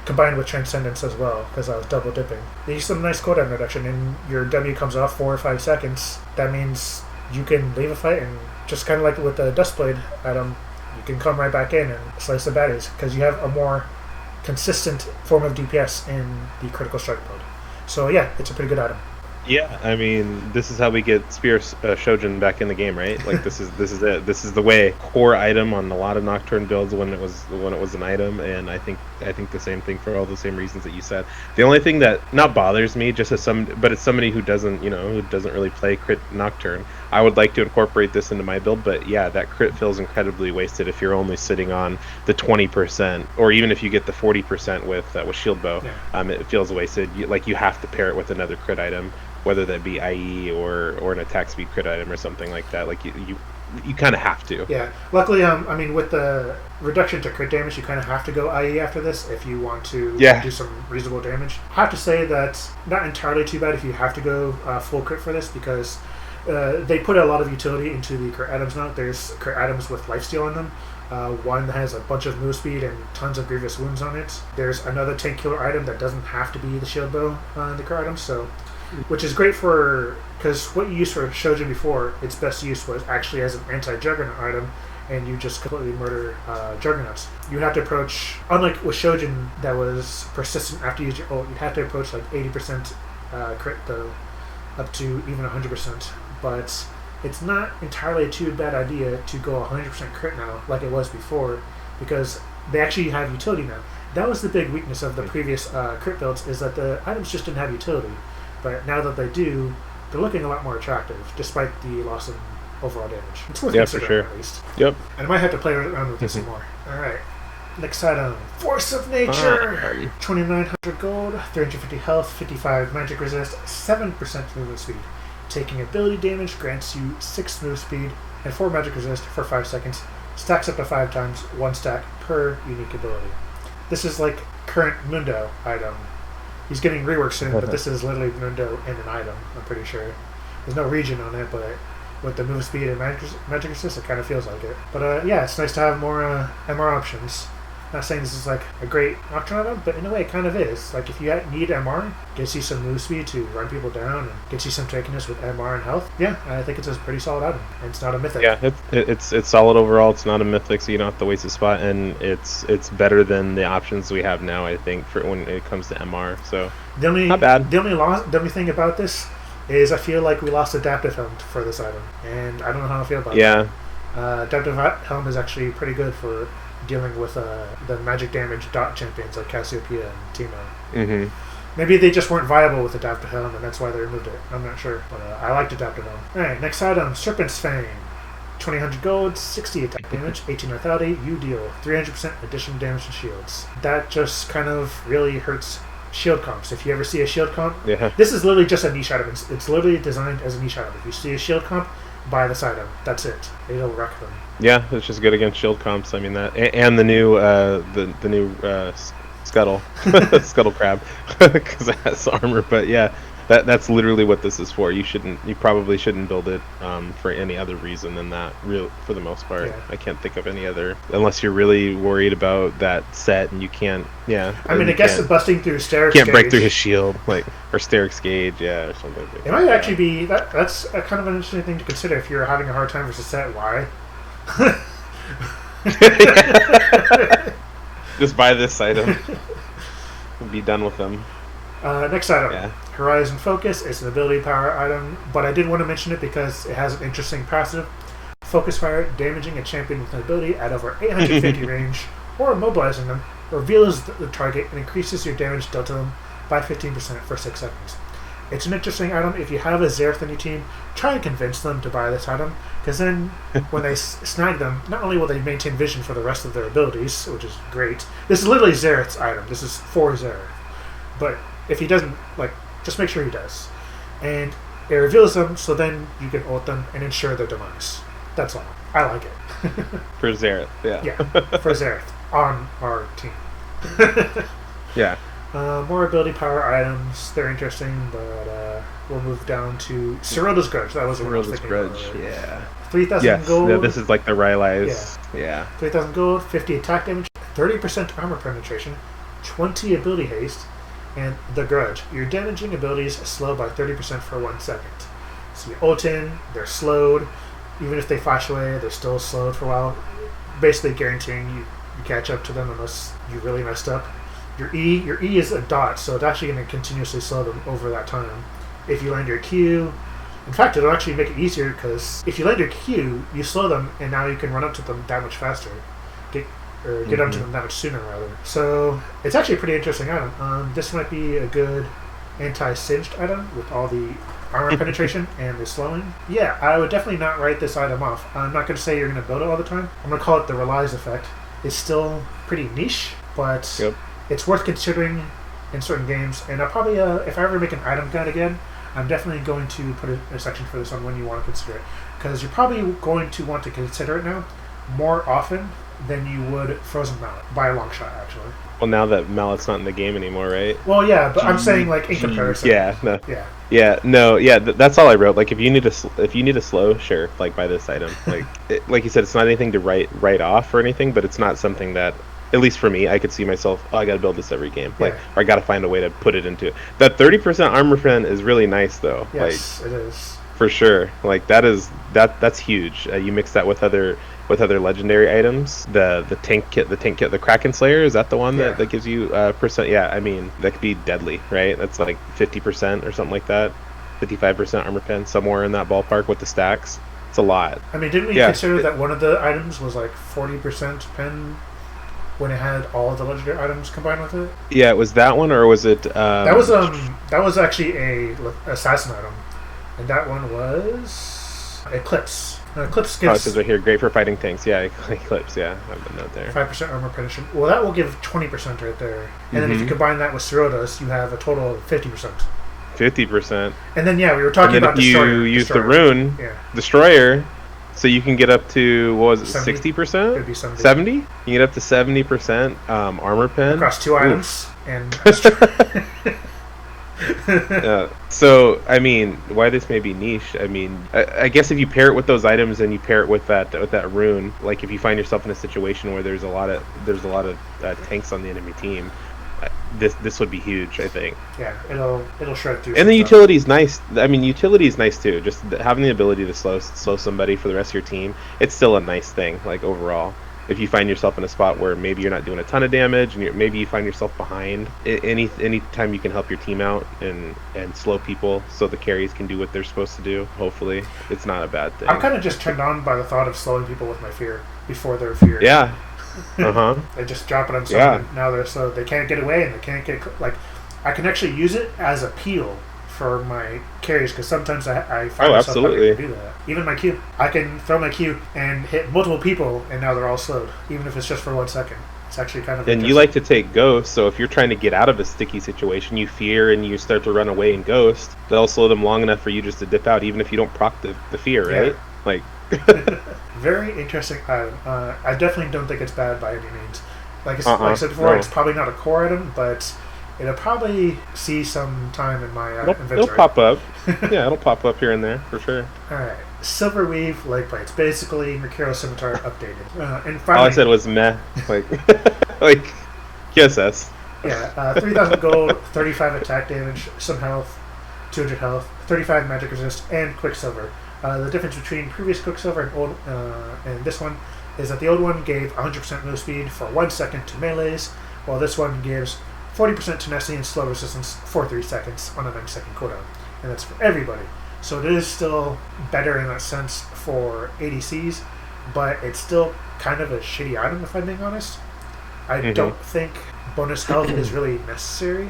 combined with Transcendence as well, because I was double dipping. They use some nice cooldown reduction, and your W comes off 4 or 5 seconds. That means you can leave a fight, and just kind of like with the Dustblade item, you can come right back in and slice the baddies, because you have a more consistent form of DPS in the critical strike mode. So yeah, it's a pretty good item. Yeah, I mean, this is how we get Spear Shojin back in the game, right? Like this is it. This is the way. Core item on a lot of Nocturne builds when it was an item, and I think the same thing for all the same reasons that you said. The only thing that not bothers me, just as but it's somebody who doesn't really play crit Nocturne. I would like to incorporate this into my build, but yeah, that crit feels incredibly wasted if you're only sitting on the 20%, or even if you get the 40% with Shield Bow. Yeah. It feels wasted. You have to pair it with another crit item, whether that be IE or an attack speed crit item or something like that. Like you kind of have to. Yeah. Luckily, I mean, with the reduction to crit damage, you kind of have to go IE after this if you want to do some reasonable damage. I have to say that's not entirely too bad if you have to go full crit for this, because they put a lot of utility into the crit items now. There's crit items with lifesteal in them. One that has a bunch of move speed and tons of grievous wounds on it. There's another tank killer item that doesn't have to be the shield bow in the crit items, so which is great because what you used for Shojin before, its best use was actually as an anti-juggernaut item, and you just completely murder Juggernauts. You have to approach, unlike with Shojin that was persistent after you use your ult, you'd have to approach like 80% crit though, up to even 100%. But it's not entirely too bad idea to go 100% crit now, like it was before, because they actually have utility now. That was the big weakness of the previous crit builds, is that the items just didn't have utility. But now that they do, they're looking a lot more attractive, despite the loss in overall damage. It's worth considering, for sure. at least. Yep. And I might have to play around with this some more. Alright. Next item. Force of Nature! 2,900 gold, 350 health, 55 magic resist, 7% movement speed. Taking ability damage grants you 6 move speed and 4 magic resist for 5 seconds. Stacks up to 5 times, 1 stack per unique ability. This is like current Mundo item. He's getting reworked soon, but this is literally Mundo in an item, I'm pretty sure. There's no region on it, but with the move speed and magic resist, it kind of feels like it. But yeah, it's nice to have more MR options. Not saying this is like a great Nocturne item, but in a way it kind of is. Like if you need MR, gets you some move speed to run people down, and gets you some tankiness with MR and health. Yeah, I think it's a pretty solid item, and it's not a mythic. Yeah, it's solid overall. It's not a mythic, so you don't have to waste a spot, and it's better than the options we have now, I think, for when it comes to MR. So not bad. The only thing about this is I feel like we lost Adaptive Helm for this item, and I don't know how I feel about it. Yeah. Adaptive Helm is actually pretty good for dealing with the magic damage dot champions like Cassiopeia and Timo. Mm-hmm. Maybe they just weren't viable with Adaptive Helm, and that's why they removed it. I'm not sure, but I liked Adaptive Helm. Alright, next item, Serpent's Fang. 2,000 gold, 60 attack damage, 18 lethality, you deal 300% additional damage to shields. That just kind of really hurts shield comps. If you ever see a shield comp, this is literally just a niche item. It's literally designed as a niche item. If you see a shield comp, buy this item. That's it. It'll wreck them. Yeah, it's just good against shield comps. I mean that, and the new the new scuttle scuttle crab, because it has armor. But yeah, that's literally what this is for. You probably shouldn't build it for any other reason than that. For the most part, I can't think of any other, unless you're really worried about that set and you can't. Yeah, I mean, I guess busting through Steric's can't break through his shield, like, or Steric's gauge, or something. It might actually be that's a kind of an interesting thing to consider if you're having a hard time versus set. Why? Just buy this item and be done with them. Next item, Horizon Focus. It's an ability power item, but I did want to mention it because it has an interesting passive. Focus Fire, damaging a champion with an ability at over 850 range, or immobilizing them, reveals the target and increases your damage dealt to them by 15% for 6 seconds. It's an interesting item. If you have a Xerath on your team, try and convince them to buy this item, because then when they snag them, not only will they maintain vision for the rest of their abilities, which is great. This is literally Xerath's item. This is for Xerath. But if he doesn't, just make sure he does. And it reveals them, so then you can ult them and ensure their demise. That's all. I like it. For Xerath, yeah. Yeah, for Xerath on our team. Yeah. More ability power items. They're interesting, but we'll move down to Cyrilda's Grudge. That was what I was thinking Grudge, about. yeah. 3,000 gold. Yeah, this is like the Rylai's. Yeah. 3,000 gold, 50 attack damage, 30% armor penetration, 20 ability haste, and the Grudge. Your damaging abilities slow by 30% for 1 second. So you ult in, they're slowed. Even if they flash away, they're still slowed for a while. Basically guaranteeing you catch up to them unless you really messed up. Your E is a dot, so it's actually going to continuously slow them over that time. If you land your Q, in fact, it'll actually make it easier, because if you land your Q, you slow them, and now you can run up to them that much faster. Get up to them that much sooner, rather. So it's actually a pretty interesting item. This might be a good anti-singed item with all the armor penetration and the slowing. Yeah, I would definitely not write this item off. I'm not going to say you're going to build it all the time. I'm going to call it the Relies effect. It's still pretty niche, but it's worth considering in certain games. And I'll probably, if I ever make an item guide again, I'm definitely going to put a section for this on when you want to consider it. Because you're probably going to want to consider it now more often than you would Frozen Mallet, by a long shot, actually. Well, now that Mallet's not in the game anymore, right? Well, yeah, but I'm saying, in comparison. Yeah, no. Yeah. That's all I wrote. Like, if you need a slow, sure, buy this item. Like you said, it's not anything to write off or anything, but it's not something that, at least for me, I could see myself, I gotta build this every game. Or I gotta find a way to put it into it. That 30% armor pen is really nice, though. Yes, it is. For sure. That's huge. You mix that with other with other legendary items. The tank kit, the Kraken Slayer, is that the one that gives you percent? Yeah, I mean that could be deadly, right? That's like 50% or something like that, 55% armor pen, somewhere in that ballpark with the stacks. It's a lot. I mean, didn't we consider that one of the items was like 40% pen when it had all of the legendary items combined with it? Yeah, it was that one, or was it? That was actually a assassin item, and that one was Eclipse. Eclipse gives. Oh, it says right here, great for fighting tanks. Yeah, Eclipse. Yeah, I have a note there. 5% armor penetration. Well, that will give 20% right there, and then if you combine that with Sirotas, you have a total of 50%. 50%. And then we were talking about Destroyer. If you use the rune Destroyer, so you can get up to, what was it, 60%? It'd be 70. You can get up to 70% armor pen across 2 items and. So I mean, why this may be niche? I mean, I guess if you pair it with those items and you pair it with that rune, like if you find yourself in a situation where there's a lot of tanks on the enemy team, this would be huge, I think. Yeah, it'll shred through. And the utility is nice. I mean, utility is nice too. Just having the ability to slow somebody for the rest of your team, it's still a nice thing. Like overall, if you find yourself in a spot where maybe you're not doing a ton of damage, and maybe you find yourself behind, any time you can help your team out and slow people so the carries can do what they're supposed to do, hopefully it's not a bad thing. I'm kind of just turned on by the thought of slowing people with my fear before they're feared. Yeah. They just drop it on someone, and now they're slow. They can't get away, and they can't get I can actually use it as a peel for my carries, because sometimes I find myself having to do that. Even my Q, I can throw my Q and hit multiple people, and now they're all slowed, even if it's just for 1 second. It's actually kind of. And you like to take ghost, so if you're trying to get out of a sticky situation, you fear and you start to run away in ghost. That'll slow them long enough for you just to dip out, even if you don't proc the fear, right? Like. Very interesting item. I definitely don't think it's bad by any means. Like I said before, it's probably not a core item, but it'll probably see some time in my inventory. It'll pop up. Yeah, it'll pop up here and there for sure. Alright, Silver Weave leg plates, basically Mercurial Scimitar updated. And finally, all I said was meh, like like QSS. Yeah, 3,000 gold, 35 attack damage, some health, 200 health, 35 magic resist, and Quicksilver. The difference between previous Quicksilver and old and this one is that the old one gave 100% move speed for 1 second to melees, while this one gives 40% tenacity and slow resistance for 3 seconds on a 9-second cooldown. And that's for everybody. So it is still better in that sense for ADCs, but it's still kind of a shitty item, if I'm being honest. I don't think bonus health is really necessary.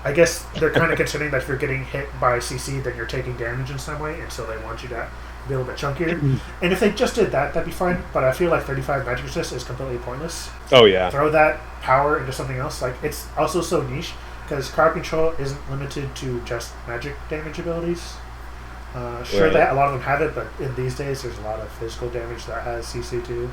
I guess they're kind of considering that if you're getting hit by CC, then you're taking damage in some way, and so they want you to be a little bit chunkier. And if they just did that, that'd be fine, but I feel like 35 magic resist is completely pointless. Oh, yeah. Throw that power into something else. Like, it's also so niche, because crowd control isn't limited to just magic damage abilities. Sure, that a lot of them have it, but in these days, there's a lot of physical damage that has CC too.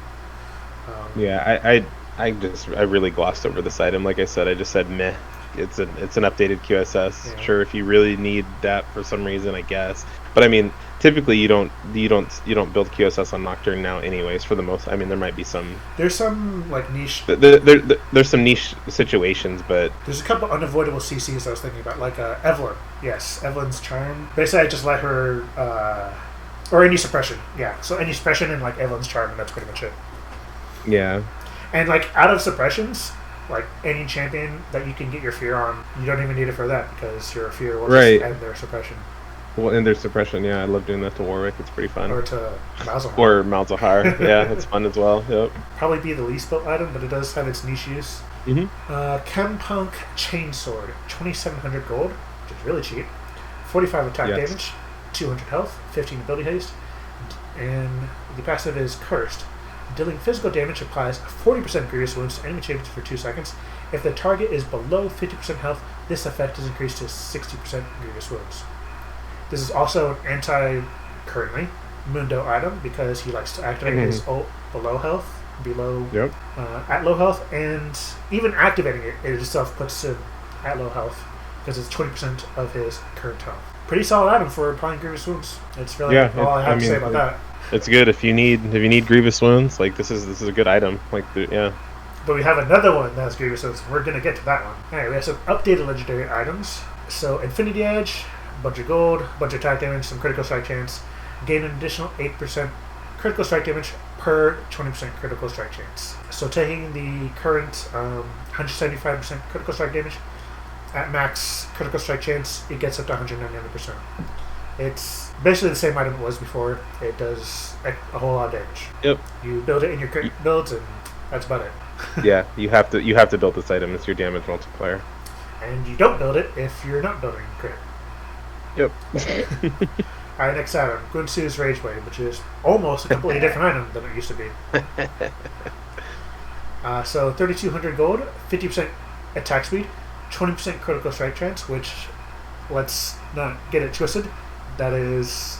I really glossed over this item. Like I said, I just said meh. It's an updated QSS. Yeah. Sure, if you really need that for some reason, I guess. But I mean, typically you don't build QSS on Nocturne now, anyways. For the most, I mean, there might be some. There's some like niche. There's some niche situations, but there's a couple unavoidable CCs I was thinking about, like Evelyn. Yes, Evelyn's Charm. Basically, I just let her, or any suppression. Yeah, so any suppression and like Evelyn's Charm, and that's pretty much it. Yeah. And like out of suppressions, like any champion that you can get your fear on, you don't even need it for that, because your fear will just end their suppression. Well, end their suppression, yeah. I love doing that to Warwick. It's pretty fun. Or to Malzahar. Or Malzahar. Yeah, it's fun as well. Yep. Probably be the least built item, but it does have its niche use. Chempunk Chainsword, 2,700 gold, which is really cheap. 45 attack damage, 200 health, 15 ability haste, and the passive is Cursed. Dealing physical damage applies 40% grievous wounds to enemy champions for 2 seconds. If the target is below 50% health, this effect is increased to 60% grievous wounds. This is also an currently Mundo item, because he likes to activate his ult below health, at low health, and even activating it itself puts him at low health, because it's 20% of his current health. Pretty solid item for applying grievous wounds. It's really all I have to say about that. It's good if you need grievous wounds. Like this is a good item. Like But we have another one that's grievous wounds. We're gonna get to that one. Alright, we have some updated legendary items. So Infinity Edge, bunch of gold, bunch of attack damage, some critical strike chance, gain an additional 8% critical strike damage per 20% critical strike chance. So taking the current 175% critical strike damage, at max critical strike chance, it gets up to 199%. It's basically the same item it was before. It does a whole lot of damage. Yep. You build it in your crit builds, and that's about it. Yeah, you have to build this item. It's your damage multiplier. And you don't build it if you're not building crit. Yep. Alright, next item. Guinsu's Rageblade, which is almost a completely different item than it used to be. So 3,200 gold, 50% attack speed, 20% critical strike chance, which, let's not get it twisted, that is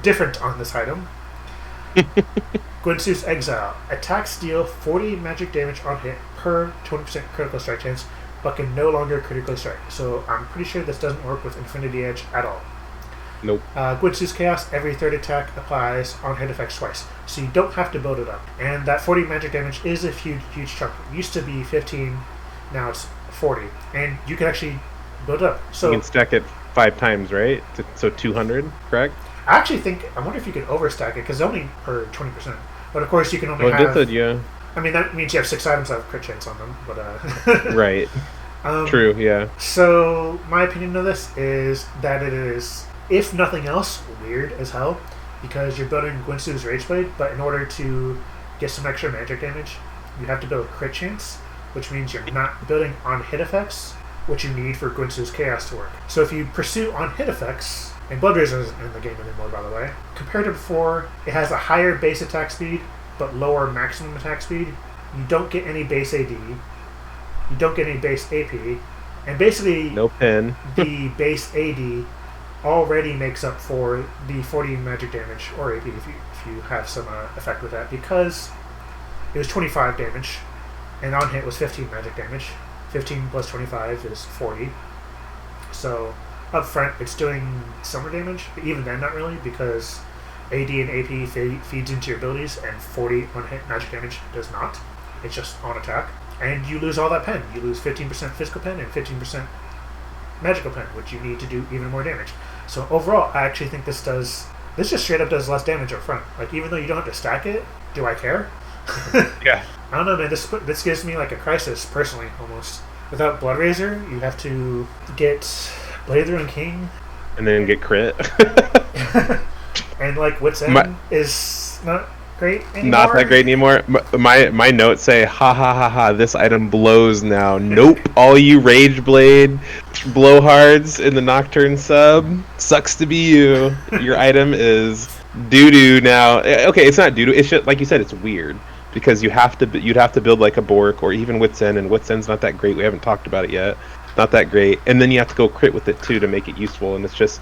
different on this item. Guinsu's Exile. Attacks deal 40 magic damage on hit per 20% critical strike chance, but can no longer critically strike. So I'm pretty sure this doesn't work with Infinity Edge at all. Nope. Guinsu's Chaos, every third attack applies on hit effects twice, so you don't have to build it up. And that 40 magic damage is a huge chunk. It used to be 15, now it's 40. And you can actually build it up. So you can stack it 5 times, right? So 200, correct? I actually think, I wonder if you could overstack it, because it's only per 20%. But of course you can only have... It, yeah. I mean, that means you have 6 items that have crit chance on them, but... Right. True, yeah. So, my opinion of this is that it is, if nothing else, weird as hell, because you're building Guinsu's Rageblade, but in order to get some extra magic damage, you have to build crit chance, which means you're not building on hit effects, which you need for Guinsu's Chaos to work. So if you pursue on hit effects, and Blood Razor isn't in the game anymore, by the way, compared to before, it has a higher base attack speed, but lower maximum attack speed. You don't get any base AD, you don't get any base AP, and basically no pen. The base AD already makes up for the 40 magic damage, or AP if you have some effect with that, because it was 25 damage, and on hit was 15 magic damage. 15 plus 25 is 40. So up front, it's doing summer damage, but even then not really, because AD and AP feeds into your abilities, and 40 on hit magic damage does not. It's just on attack. And you lose all that pen. You lose 15% physical pen and 15% magical pen, which you need to do even more damage. So overall, I actually think this just straight up does less damage up front. Like, even though you don't have to stack it, do I care? Yeah. I don't know, man. This gives me like a crisis, personally, almost. Without Blood Razor, you have to get Blade Throne King. And then get crit. And like Wit's End is not great anymore. Not that great anymore. My notes say, ha ha ha ha, this item blows now. Nope. All you Rageblade blowhards in the Nocturne sub, sucks to be you. Your item is doo-doo now. Okay, it's not doo-doo. It's just, like you said, it's weird. Because you'd have to build like a Bork or even Wit's End, and Wit's End's not that great. We haven't talked about it yet. Not that great. And then you have to go crit with it too to make it useful, and it's just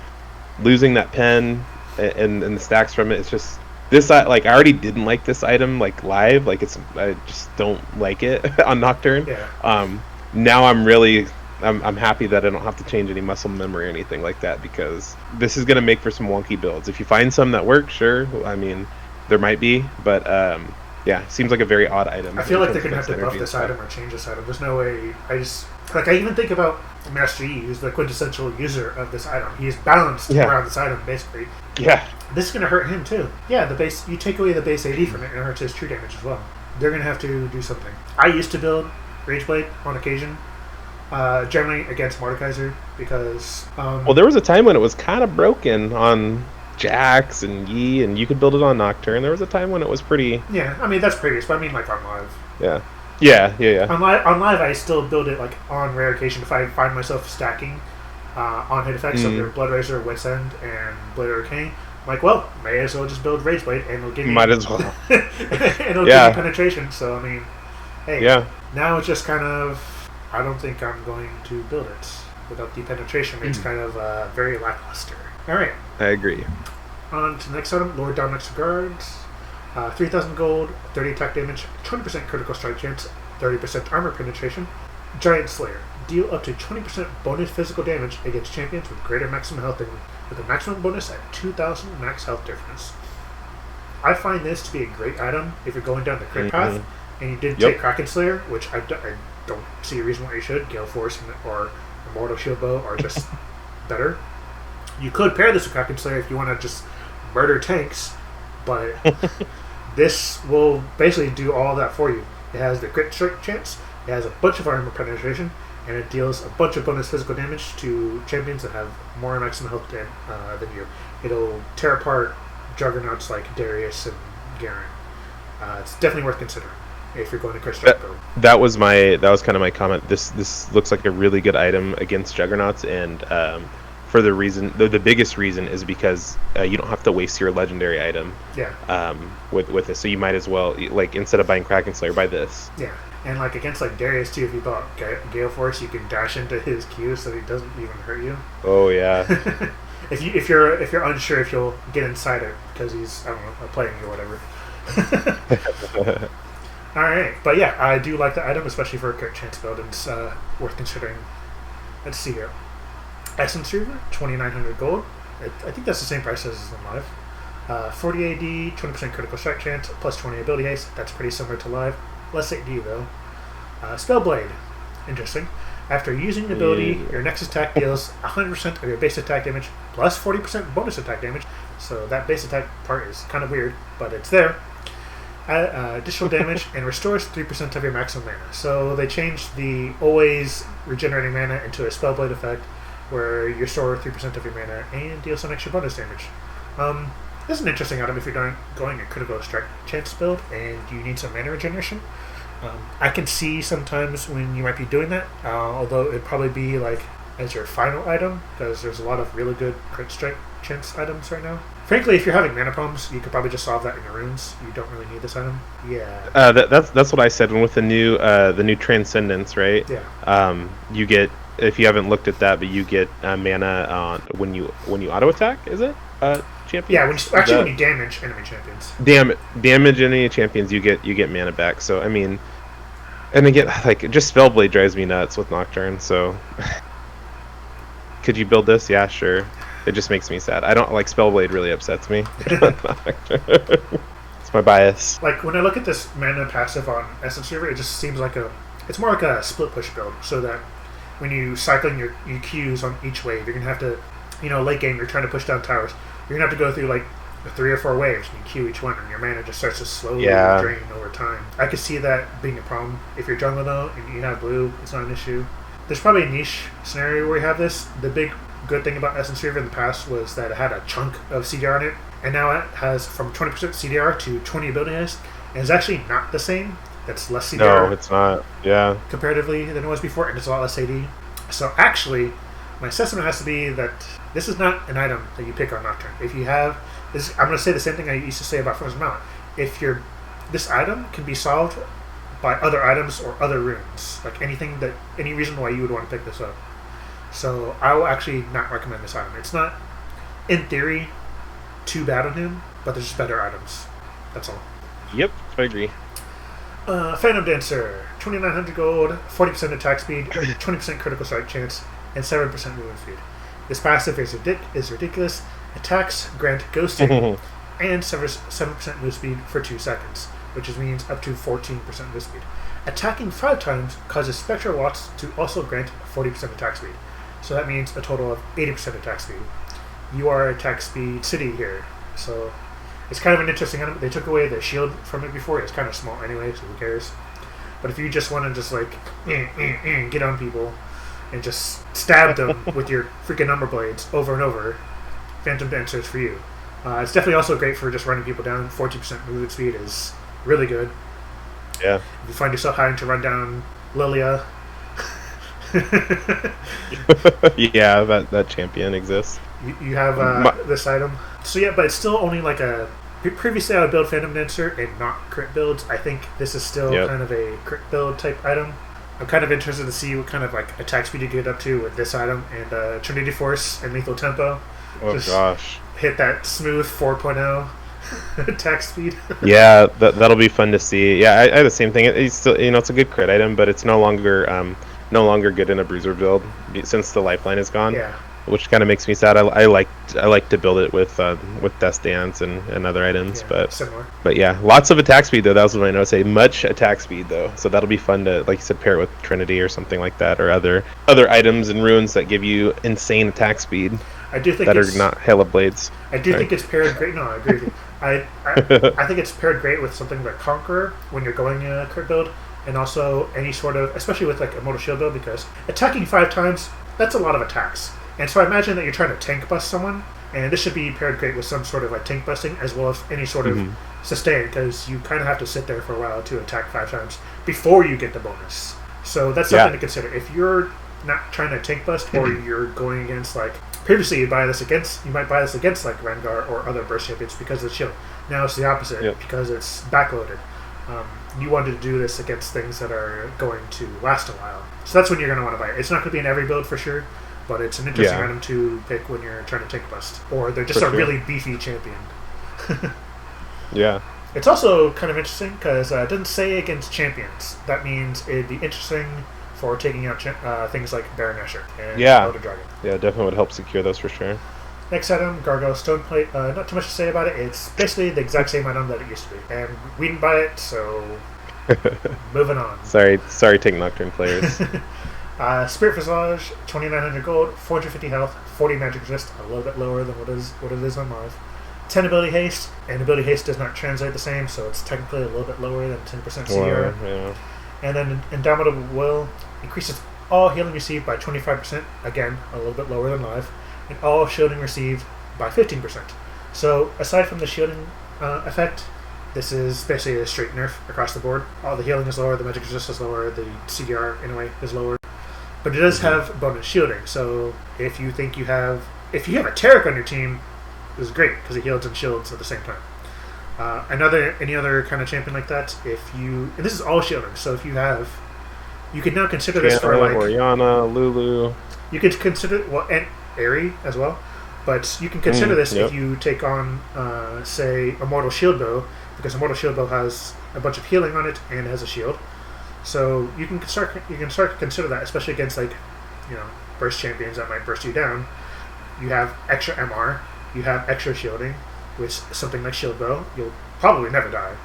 losing that pen and the stacks from it. It's just this, like, I already didn't like this item like live. Like, I just don't like it on Nocturne. Yeah. Now I'm happy that I don't have to change any muscle memory or anything like that, because this is gonna make for some wonky builds. If you find some that work, sure. I mean, there might be, but yeah, seems like a very odd item. I feel like they're going to have to buff this item or change this item. There's no way. I even think about Master Yi, who's the quintessential user of this item. He is balanced around this item, basically. Yeah. This is going to hurt him, too. Yeah, the base. You take away the base AD from it, and it hurts his true damage as well. They're going to have to do something. I used to build Rageblade on occasion, generally against Mordekaiser, because... well, there was a time when it was kind of broken on Jax and Yi, and you could build it on Nocturne. There was a time when it was pretty... Yeah, I mean, that's previous, but I mean, like, on live. Yeah. On live, I still build it, like, on rare occasion. If I find myself stacking on hit effects of their Blood Razor, Wit's End, and Blade Order King, I'm like, well, may as well just build Rageblade, and it'll give you... Might as well. And it'll give you penetration, so, I mean, hey. Yeah. Now it's just kind of... I don't think I'm going to build it without the penetration. It's kind of very lackluster. Alright. I agree. On to the next item, Lord Dominic's Guards. 3,000 gold, 30 attack damage, 20% critical strike chance, 30% armor penetration. Giant Slayer. Deal up to 20% bonus physical damage against champions with greater maximum health, with a maximum bonus at 2,000 max health difference. I find this to be a great item if you're going down the crit path, and you did take Kraken Slayer, which I don't see a reason why you should. Gale Force or Immortal Shield Bow are just better. You could pair this with Kraken Slayer if you want to just murder tanks, but this will basically do all that for you. It has the crit strike chance, it has a bunch of armor penetration, and it deals a bunch of bonus physical damage to champions that have more maximum health than you. It'll tear apart juggernauts like Darius and Garen. It's definitely worth considering if you're going to crit strike build. That was kind of my comment. This looks like a really good item against juggernauts, and for the reason, the biggest reason is because you don't have to waste your legendary item. Yeah. With this, so you might as well, like, instead of buying Kraken Slayer, buy this. Yeah, and like against like Darius too, if you bought Gale Force, you can dash into his Q so he doesn't even hurt you. Oh yeah. if you're unsure if you'll get inside it because he's, I don't know, playing you or whatever. All right, but yeah, I do like the item, especially for a crit chance build, and it's worth considering. Let's see here. Essence Reaver, 2,900 gold. I think that's the same price as in live. 40 AD, 20% critical strike chance, plus 20 ability haste. That's pretty similar to live. Less AD though. Spellblade, interesting. After using the ability, your next attack deals 100% of your base attack damage plus 40% bonus attack damage. So that base attack part is kind of weird, but it's there. Additional damage and restores 3% of your maximum mana. So they changed the always regenerating mana into a Spellblade effect, where you restore 3% of your mana and deal some extra bonus damage. This is an interesting item if you're going a critical strike chance build and you need some mana regeneration. I can see sometimes when you might be doing that, although it'd probably be like as your final item, because there's a lot of really good crit strike chance items right now. Frankly, if you're having mana problems, you could probably just solve that in your runes. You don't really need this item. Yeah. That's what I said. And with the new Transcendence, right? Yeah. You get, if you haven't looked at that, but you get mana when you auto attack. Is it champion? Yeah. When you damage enemy champions. Damage enemy champions, you get mana back. So I mean, and again, like, just Spellblade drives me nuts with Nocturne. So could you build this? Yeah, sure. It just makes me sad. I don't like Spellblade. Really upsets me. It's my bias. Like when I look at this mana passive on Essence Reaver, it just seems like it's more like a split push build. So that when you cycling your Qs on each wave, you're gonna have to, late game, you're trying to push down towers. You're gonna have to go through like 3 or 4 waves and you Q each one, and your mana just starts to slowly drain over time. I could see that being a problem if you're jungle though and you have blue. It's not an issue. There's probably a niche scenario where you have this. The big good thing about Essence Reaver in the past was that it had a chunk of CDR on it, and now it has from 20% CDR to 20 ability haste, and it's actually not the same. That's less CDR. No, it's not. Yeah. Comparatively than it was before, and it's a lot less AD. So actually, my assessment has to be that this is not an item that you pick on Nocturne. If you have this, I'm going to say the same thing I used to say about Frozen Mountain. If this item can be solved by other items or other runes, like any reason why you would want to pick this up. So I will actually not recommend this item. It's not, in theory, too bad on him, but there's just better items. That's all. Yep, I agree. Phantom Dancer, 2,900 gold, 40% attack speed, 20% critical strike chance, and 7% movement speed. This passive is ridiculous. Attacks grant ghosting and 7% move speed for 2 seconds, which means up to 14% move speed. Attacking 5 times causes Spectral Watts to also grant 40% attack speed. So that means a total of 80% attack speed. You are attack speed city here. So it's kind of an interesting item. They took away the shield from it before. It's kind of small anyway, so who cares? But if you just want to just like get on people and just stab them with your freaking number blades over and over, Phantom Dancer is for you. It's definitely also great for just running people down. 40% movement speed is really good. Yeah. If you find yourself having to run down Lilia. Yeah, that champion exists. You have this item. So yeah, but it's still only like a... Previously I would build Phantom Dancer and not crit builds. I think this is still kind of a crit build type item. I'm kind of interested to see what kind of like attack speed you get up to with this item and Trinity Force and Lethal Tempo. Oh gosh. Hit that smooth 4.0 attack speed. Yeah, that'll be fun to see. Yeah, I had the same thing. It's still, it's a good crit item, but it's no longer good in a bruiser build since the lifeline is gone. Yeah. Which kind of makes me sad. I like to build it with Death Dance and other items, but similar. But yeah, lots of attack speed though. That was what I noticed. Much attack speed though, so that'll be fun to, like you said, pair it with Trinity or something like that, or other items and runes that give you insane attack speed. I do think that are not Hella Blades. I do think it's paired great. No, I agree with you. I think it's paired great with something like Conqueror when you're going a crit build, and also any sort of, especially with like a Mortal Shield build, because attacking 5 times, that's a lot of attacks. And so I imagine that you're trying to tank bust someone, and this should be paired great with some sort of like tank busting as well as any sort of sustain, because you kind of have to sit there for a while to attack 5 times before you get the bonus. So that's something to consider. If you're not trying to tank bust, or you're going against like previously you might buy this against like Rengar or other burst champions because of the shield. Now it's the opposite because it's backloaded. You wanted to do this against things that are going to last a while. So that's when you're going to want to buy it. It's not going to be in every build for sure, but it's an interesting item to pick when you're trying to tank bust, or they're just really beefy champion. Yeah. It's also kind of interesting because it doesn't say against champions. That means it'd be interesting for taking out things like Baron Nashor and Elder Dragon. Yeah, definitely would help secure those for sure. Next item, Gargoyle Stoneplate. Not too much to say about it. It's basically the exact same item that it used to be. And we didn't buy it, so moving on. Sorry, take Nocturne players. Spirit Visage, 2,900 gold, 450 health, 40 magic resist, a little bit lower than what it is on Marv. 10 ability haste, and ability haste does not translate the same, so it's technically a little bit lower than 10% CR. Yeah. And then Indomitable Will increases all healing received by 25%, again, a little bit lower than live, and all shielding received by 15%. So, aside from the shielding effect, this is basically a straight nerf across the board. All the healing is lower, the magic resist is lower, the CDR, anyway, is lower. But it does have bonus shielding, so if you have a Taric on your team, this is great, because it heals and shields at the same time. Any other kind of champion like that, and this is all shielding, so if you can now consider this for like Oriana, Lulu. You could consider and Aerie as well, but you can consider this if you take on, say, a Mortal Shield Bow, because a Mortal Shield Bow has a bunch of healing on it and has a shield. So you can start to consider that, especially against like, burst champions that might burst you down. You have extra MR, you have extra shielding. With something like Shield Bow, you'll probably never die.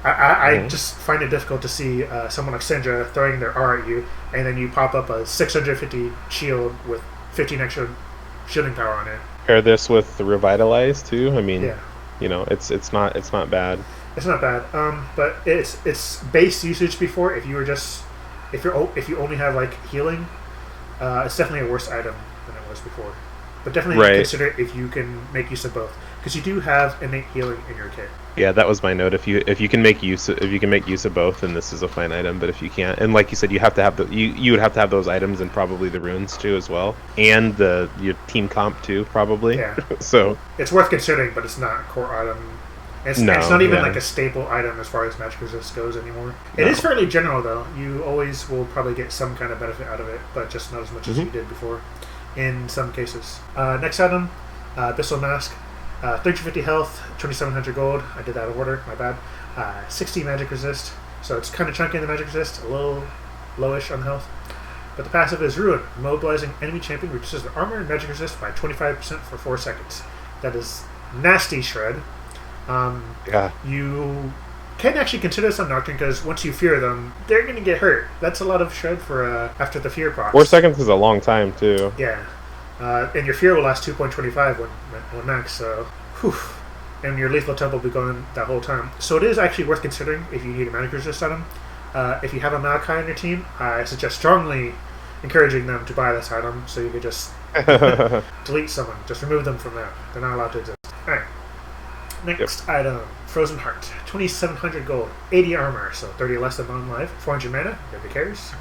I just find it difficult to see someone like Syndra throwing their R at you, and then you pop up a 650 shield with 15 extra shielding power on it. Pair this with the Revitalize too. I mean, it's not bad. It's not bad. But it's base usage before. If you only have like healing, it's definitely a worse item than it was before. But definitely consider it if you can make use of both, because you do have innate healing in your kit. Yeah, that was my note. If you can make use of both, then this is a fine item. But if you can't, and like you said, you have to have you would have to have those items and probably the runes too as well, and your team comp too probably. Yeah. So it's worth considering, but it's not a core item. It's not even like a staple item as far as magic resist goes anymore. It is fairly general though. You always will probably get some kind of benefit out of it, but just not as much as you did before. In some cases. Next item, Abyssal Mask, 350 health, 2,700 gold. I did that in order, my bad. 60 magic resist, so it's kind of chunky in the magic resist, a little lowish on the health. But the passive is Ruin. Mobilizing enemy champion reduces their armor and magic resist by 25% for 4 seconds. That is nasty shred. You can actually consider this on Nocturne, because once you fear them, they're going to get hurt. That's a lot of shred for after the fear procs. 4 seconds is a long time, too. Yeah. And your fear will last 2.25 when max, so... Whew. And your lethal tempo will be going that whole time. So it is actually worth considering if you need a magic resist item. If you have a Malachi on your team, I suggest strongly encouraging them to buy this item, so you could just delete someone. Just remove them from that. They're not allowed to exist. Alright. Next item, Frozen Heart, 2,700 gold, 80 armor, so 30 less than non-life, 400 mana, nobody cares,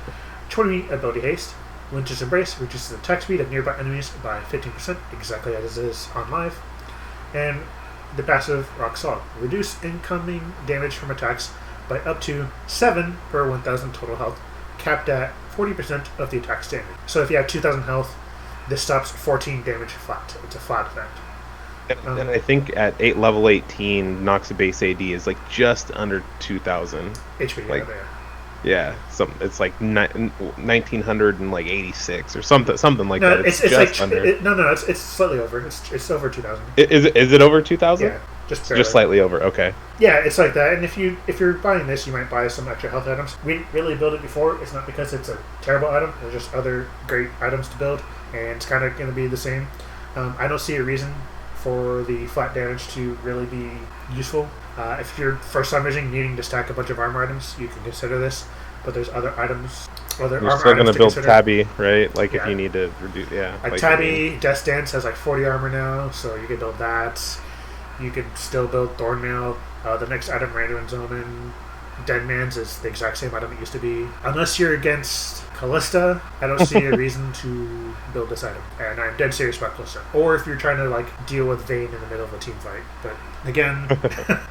20 ability haste, Lynch's Embrace reduces attack speed of nearby enemies by 15%, exactly as it is on live, and the passive Rock Salt, reduce incoming damage from attacks by up to 7 per 1,000 total health, capped at 40% of the attack's damage. So if you have 2,000 health, this stops 14 damage flat. It's a flat effect. And I think at level 18, Nox base AD is like just under 2,000 HP. Like, yeah, it's like 1,986 or something like that. It's just like under. It's slightly over. It's over 2,000. Is it over 2,000? Yeah, Just barely. Just slightly over. Okay. Yeah, it's like that. And if you're buying this, you might buy some extra health items. We didn't really build it before. It's not because it's a terrible item. There's just other great items to build, and it's kind of going to be the same. I don't see a reason for the flat damage to really be useful. If you're first time using, needing to stack a bunch of armor items, you can consider this. But there's other items. You're still going to build Tabby, right? Like if you need to reduce, Like Tabby, Death Dance has like 40 armor now, so you can build that. You can still build Thornmail. The next item, Randuin's Omen. Deadman's is the exact same item it used to be. Unless you're against Callista, I don't see a reason to build this item. And I'm dead serious about Callista. Or if you're trying to like deal with Vayne in the middle of a team fight. But again,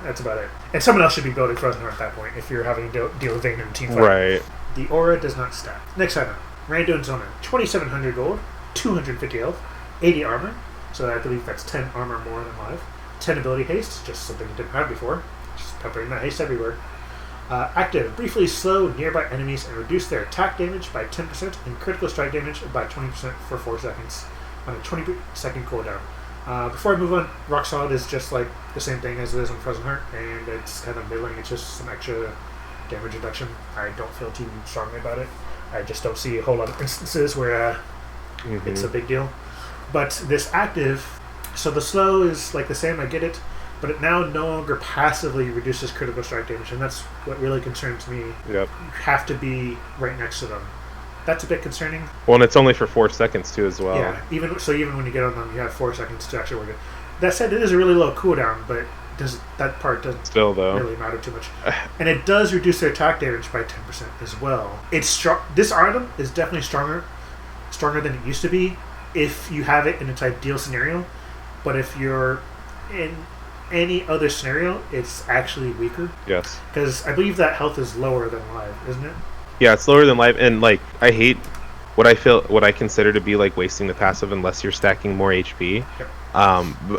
that's about it. And someone else should be building Frozen Heart at that point if you're having to deal with Vayne in a team fight. Right. The aura does not stack. Next item, Randuin's Omen. 2,700 gold, 250 health, 80 armor. So I believe that's 10 armor more than live. 10 ability haste, just something you didn't have before. Just peppering that haste everywhere. Active, briefly slow nearby enemies and reduce their attack damage by 10% and critical strike damage by 20% for 4 seconds on a 20-second cooldown. Before I move on, Rock Solid is just like the same thing as it is on Frozen Heart, and it's kind of middling. It's just some extra damage reduction. I don't feel too strongly about it. I just don't see a whole lot of instances where it's a big deal. But this active, so the slow is like the same, I get it, but it now no longer passively reduces critical strike damage, and that's what really concerns me. Yep. You have to be right next to them. That's a bit concerning. Well, and it's only for 4 seconds too, as well. Yeah, even when you get on them, you have 4 seconds to actually work it. That said, it is a really low cooldown, but that part doesn't still though really matter too much. And it does reduce their attack damage by 10% as well. It's strong. This item is definitely stronger than it used to be if you have it in its ideal scenario. But if you're in any other scenario, it's actually weaker. Yes. Because I believe that health is lower than live, isn't it? Yeah, it's lower than live, and like I hate what I consider to be like wasting the passive unless you're stacking more HP. Yep.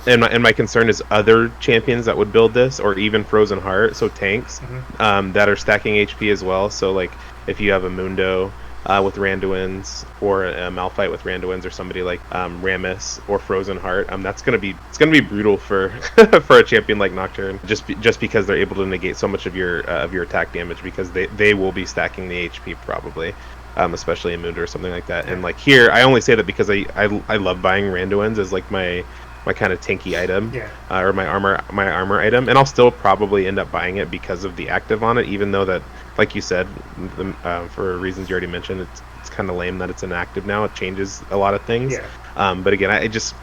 And my concern is other champions that would build this, or even Frozen Heart, so tanks that are stacking HP as well. So like if you have a Mundo with Randuin's, or a Malphite with Randuin's, or somebody like Rammus or Frozen Heart, it's gonna be brutal for for a champion like Nocturne, just because they're able to negate so much of your attack damage, because they will be stacking the HP probably. Especially in Mundo or something like that. And like here, I only say that because I love buying Randuin's as like my kind of tanky item, or my armor item, and I'll still probably end up buying it because of the active on it, even though that, like you said, for reasons you already mentioned, it's kind of lame that it's inactive now. It changes a lot of things. But again, I just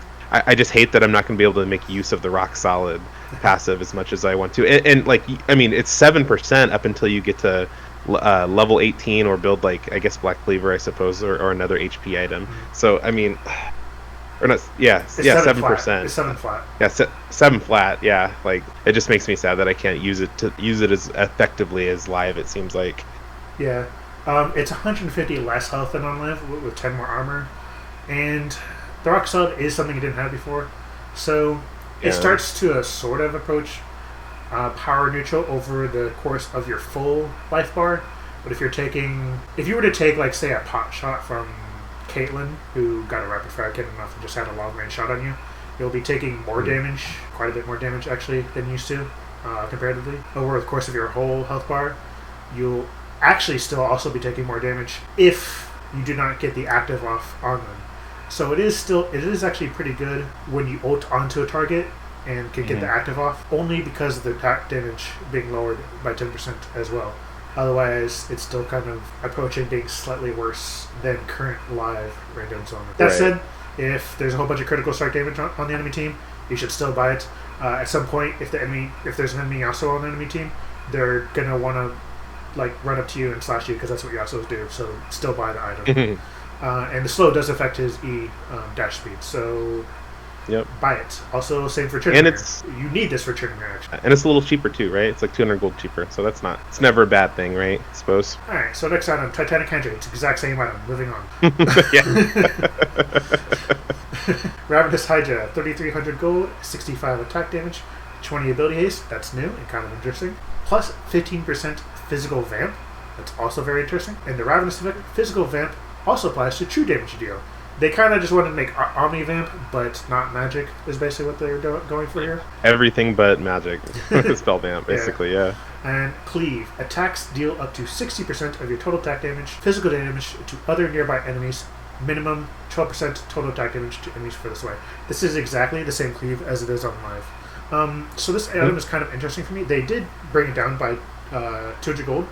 hate that I'm not going to be able to make use of the Rock Solid passive as much as I want to. And like, I mean, it's 7% up until you get to level 18, or build like, I guess, Black Cleaver, I suppose, or another HP item. So I mean, or not, it's 7%. It's 7 flat. Yeah, 7 flat. Yeah, like it just makes me sad that I can't use it as effectively as live. It seems like. Yeah, it's 150 less health than on live with 10 more armor, and the Rock Solid is something you didn't have before, so it starts to sort of approach power neutral over the course of your full life bar. But if you were to take, like, say, a pot shot from Caitlyn, who got a rapid fire cannon enough and just had a long range shot on you, you'll be taking more damage, quite a bit more damage actually than you used to, comparatively. Over the course of your whole health bar, you'll actually still also be taking more damage if you do not get the active off on them. So it is actually pretty good when you ult onto a target and can get the active off, only because of the attack damage being lowered by 10% as well. Otherwise, it's still kind of approaching being slightly worse than current live Randuin's Omen. That said, if there's a whole bunch of critical strike damage on the enemy team, you should still buy it. At some point, if there's an enemy also on the enemy team, they're gonna want to like run up to you and slash you, because that's what Yasuo's do. So still buy the item. And the slow does affect his E dash speed, so buy it. Also, same for Trinity. You need this for Trinity, actually. And it's a little cheaper too, right? It's like 200 gold cheaper, so it's never a bad thing, right? I suppose. Alright, so next item, Titanic Handshake. It's the exact same item. Moving on. Ravenous Hydra, 3,300 gold, 65 attack damage, 20 ability haste. That's new and kind of interesting. Plus 15% physical vamp. That's also very interesting. And the Ravenous Physical Vamp also applies to true damage you deal. They kind of just wanted to make Omni-Vamp, but not magic, is basically what they're going for here. Everything but magic. Spell Vamp, basically, yeah. And Cleave. Attacks deal up to 60% of your total attack damage, physical damage to other nearby enemies, minimum 12% total attack damage to enemies furthest away. This is exactly the same Cleave as it is on Live. So this item is kind of interesting for me. They did bring it down by 200 gold.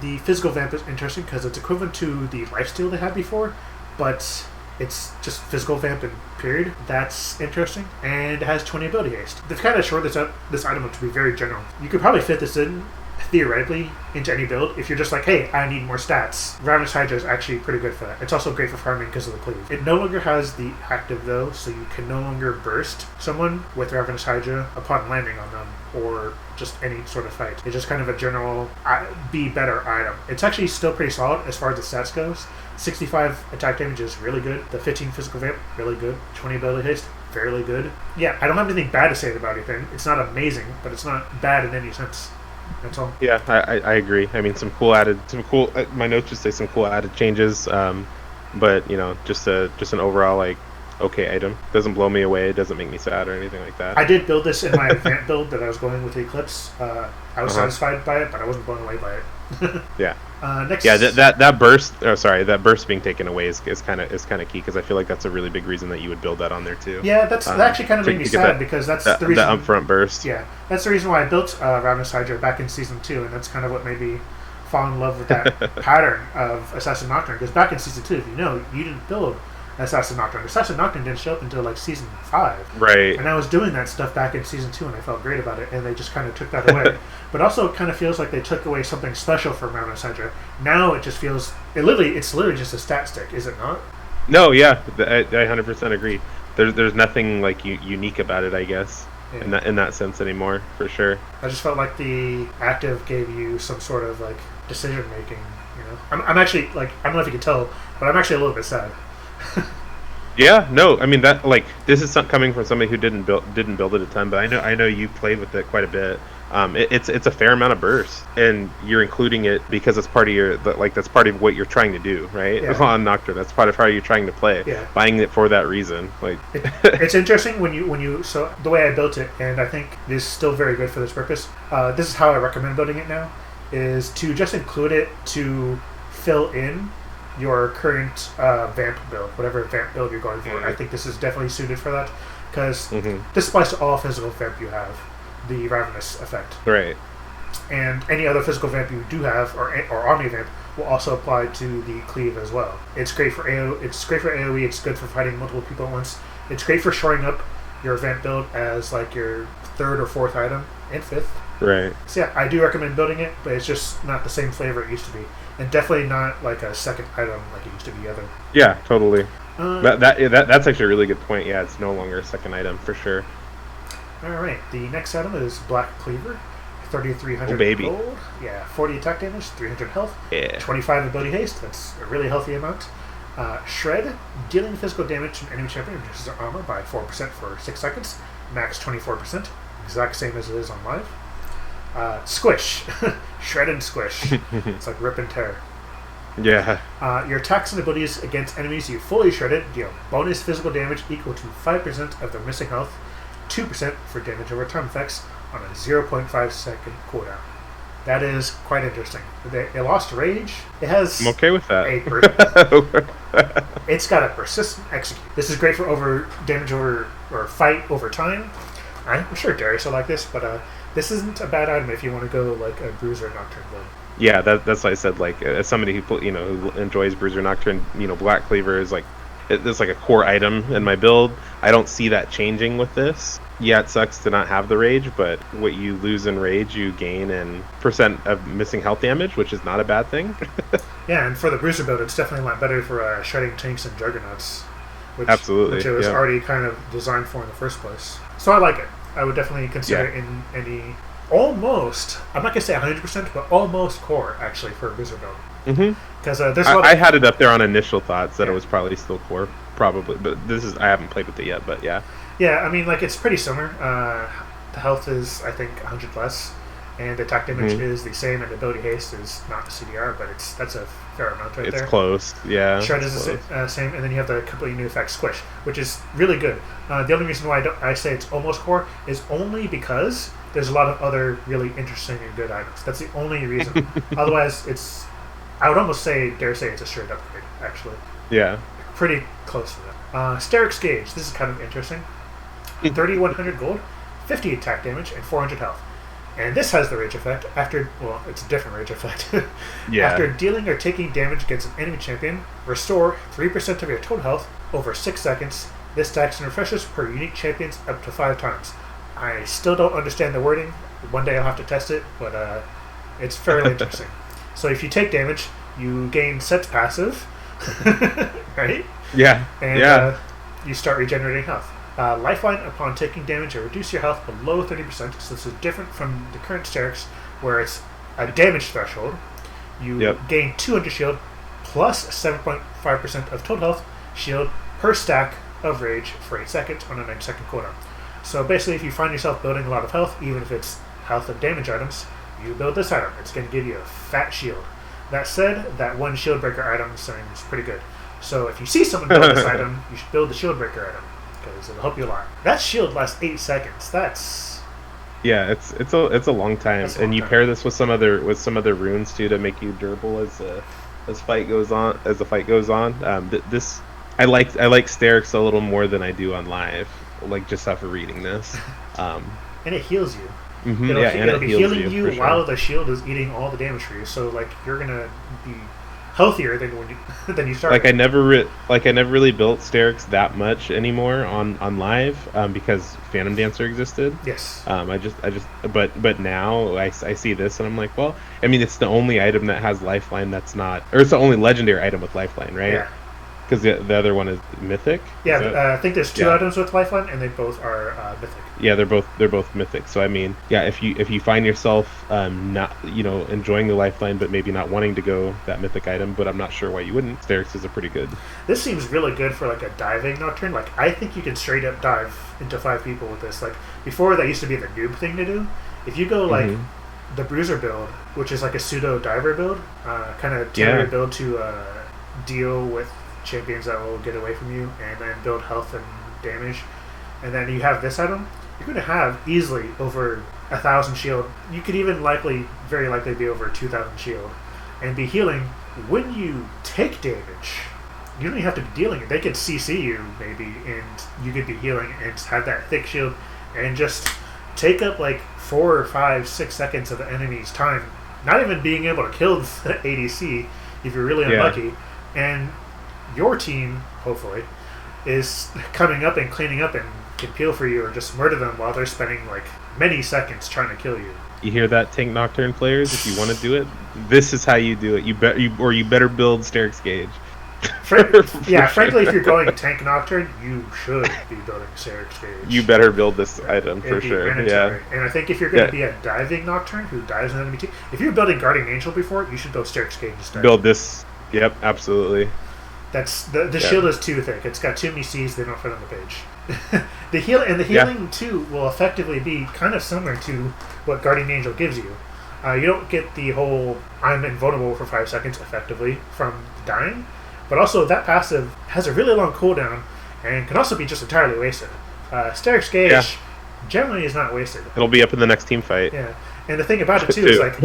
The physical vamp is interesting because it's equivalent to the lifesteal they had before, but it's just physical vamp and period. That's interesting. And it has 20 ability haste. They've kind of shored this item up to be very general. You could probably fit this in, theoretically, into any build. If you're just like, hey, I need more stats, Ravenous Hydra is actually pretty good for that. It's also great for farming because of the cleave. It no longer has the active, though, so you can no longer burst someone with Ravenous Hydra upon landing on them, or just any sort of fight. It's just kind of a general be better item. It's actually still pretty solid as far as the stats goes. 65 attack damage is really good. The 15 physical vamp, really good. 20 ability haste, fairly good. Yeah, I don't have anything bad to say about anything. It's not amazing, but it's not bad in any sense. That's all. Yeah, I agree. I mean, my notes just say some cool added changes, but just an overall like okay item. Doesn't blow me away. It doesn't make me sad or anything like that. I did build this in my event build that I was going with the Eclipse. I was satisfied by it, but I wasn't blown away by it. Yeah. Next. Yeah, that burst. Oh, sorry, that burst being taken away is kind of key, because I feel like that's a really big reason that you would build that on there too. Yeah, that actually kind of made me sad because that's the reason. The upfront burst. Yeah, that's the reason why I built Ravenous Hydra back in Season 2, and that's kind of what made me fall in love with that pattern of Assassin Nocturne. Because back in Season 2, if you know, you didn't build Assassin Nocturne. Assassin Nocturne didn't show up until like Season 5. Right. And I was doing that stuff back in Season 2, and I felt great about it, and they just kind of took that away. But also, it kind of feels like they took away something special from Ravenous Hydra. Now it just feels... It's literally just a stat stick, is it not? No, yeah. I 100% agree. There's nothing like unique about it, I guess, in that sense anymore, for sure. I just felt like the active gave you some sort of like decision-making, I'm actually, like, I don't know if you can tell, but I'm actually a little bit sad. Yeah, no, I mean that this is coming from somebody who didn't build it a ton, but I know you played with it quite a bit. It's a fair amount of burst, and you're including it because it's part of that's part of what you're trying to do, right? Yeah. On Nocturne, that's part of how you're trying to play. Yeah. Buying it for that reason, it's interesting when you so the way I built it, and I think this is still very good for this purpose. This is how I recommend building it now, is to just include it to fill in your current vamp build, whatever vamp build you're going for. Mm-hmm. I think this is definitely suited for that, because this applies to all physical vamp you have, the Ravenous effect. Right. And any other physical vamp you do have, or Omni Vamp, will also apply to the Cleave as well. It's great for AoE. It's great for AoE. It's good for fighting multiple people at once. It's great for shoring up your vamp build as like your third or fourth item, and fifth. Right. So yeah, I do recommend building it, but it's just not the same flavor it used to be. And definitely not like a second item like it used to be either. Yeah, totally. That's actually a really good point. Yeah, it's no longer a second item for sure. Alright, the next item is Black Cleaver. 3,300 gold. Yeah, 40 attack damage, 300 health. Yeah. 25 ability haste. That's a really healthy amount. Shred, dealing physical damage to an enemy champion reduces their armor by 4% for 6 seconds. Max 24%. Exact same as it is on Live. Squish. Shred and squish. It's like rip and tear. Yeah. Your attacks and abilities against enemies you fully shredded deal bonus physical damage equal to 5% of their missing health, 2% for damage over time effects on a 0.5 second cooldown. That is quite interesting. They lost rage. It has... I'm okay with that. It's got a persistent execute. This is great for damage over or fight over time. I'm sure Darius will like this, but this isn't a bad item if you want to go like a Bruiser Nocturne build. Yeah, that's why I said, like, as somebody who enjoys Bruiser Nocturne, Black Cleaver is like, it's like a core item in my build. I don't see that changing with this. Yeah, it sucks to not have the rage, but what you lose in rage, you gain in % of missing health damage, which is not a bad thing. Yeah, and for the Bruiser build, it's definitely a lot better for shredding tanks and juggernauts. Absolutely. Which it was already kind of designed for in the first place. So I like it. I would definitely consider it in any... Almost, I'm not going to say 100%, but almost core, actually, for a Bruiser build. Because there's a lot I had it up there on initial thoughts that it was probably still core, probably, but I haven't played with it yet, but yeah. Yeah, I mean, like, it's pretty similar. The health is, I think, 100 less, and the attack damage is the same, and ability haste is not the CDR, but that's a fair amount right there. It's close, yeah. Shred is the same, and then you have the completely new effect Squish, which is really good. The only reason why I say it's almost core is only because there's a lot of other really interesting and good items. That's the only reason. Otherwise, I would almost dare say it's a straight upgrade, actually. Yeah. Pretty close to that. Steric's Gauge. This is kind of interesting. 3,100 gold, 50 attack damage, and 400 health. And this has the rage effect it's a different rage effect. Yeah. After dealing or taking damage against an enemy champion, restore 3% of your total health over 6 seconds. This stacks and refreshes per unique champions up to 5 times. I still don't understand the wording. One day I'll have to test it, but it's fairly interesting. So if you take damage, you gain Set's passive, right? Yeah. And you start regenerating health. Lifeline upon taking damage will reduce your health below 30%, so this is different from the current Steric's, where it's a damage threshold. You gain 200 shield plus 7.5% of total health shield per stack of rage for 8 seconds on a 9-second cooldown. So basically, if you find yourself building a lot of health, even if it's health and damage items, you build this item. It's going to give you a fat shield. That said, that one shield breaker item seems pretty good. So if you see someone build this item, you should build the shield breaker item, because it'll help you a lot. That shield lasts 8 seconds. That's it's a long time, and you pair this with some other runes too to make you durable as the fight goes on. This I like Steric's a little more than I do on live, like just after reading this. And it heals you. Mm-hmm, it'll be healing you sure. while the shield is eating all the damage for you. So like you're gonna be healthier than than you started. I never really built Steric's that much anymore on live because Phantom Dancer existed. Yes. But now I see this and I'm like, well, I mean, it's the only item that has lifeline that's not, or it's the only legendary item with lifeline, right? Yeah. Because the other one is mythic. Yeah, I think there's 2 items with lifeline, and they both are mythic. Yeah, they're both mythic. So I mean, yeah, if you find yourself not enjoying the lifeline, but maybe not wanting to go that mythic item, but I'm not sure why you wouldn't. Steric's is a pretty good. This seems really good for like a diving Nocturne. Like I think you can straight up dive into 5 people with this. Like before, that used to be the noob thing to do. If you go like the Bruiser build, which is like a pseudo diver build, kind of tailored build to deal with champions that will get away from you, and then build health and damage, and then you have this item, you're going to have easily over 1,000 shield. You could even very likely be over 2,000 shield, and be healing when you take damage. You don't even have to be dealing it. They could CC you maybe, and you could be healing and have that thick shield, and just take up like 4 or 5, 6 seconds of the enemy's time, not even being able to kill the ADC if you're really unlucky, and your team, hopefully, is coming up and cleaning up and can peel for you or just murder them while they're spending like many seconds trying to kill you. You hear that, Tank Nocturne players? If you want to do it, this is how you do it. You better build Steric's Gauge. Frankly, if you're going Tank Nocturne, you should be building Steric's Gauge. You better build this item for sure. Yeah. And I think if you're going to be a diving Nocturne who dives an enemy team, if you're building Guardian Angel before, you should build Steric's Gauge instead. Build this. Yep, absolutely. That's the shield is too thick. It's got too many C's. They don't fit on the page. The healing too will effectively be kind of similar to what Guardian Angel gives you. You don't get the whole I'm invulnerable for 5 seconds effectively from dying, but also that passive has a really long cooldown and can also be just entirely wasted. Steric's Gauge generally is not wasted. It'll be up in the next team fight. Yeah, and the thing about it too is like,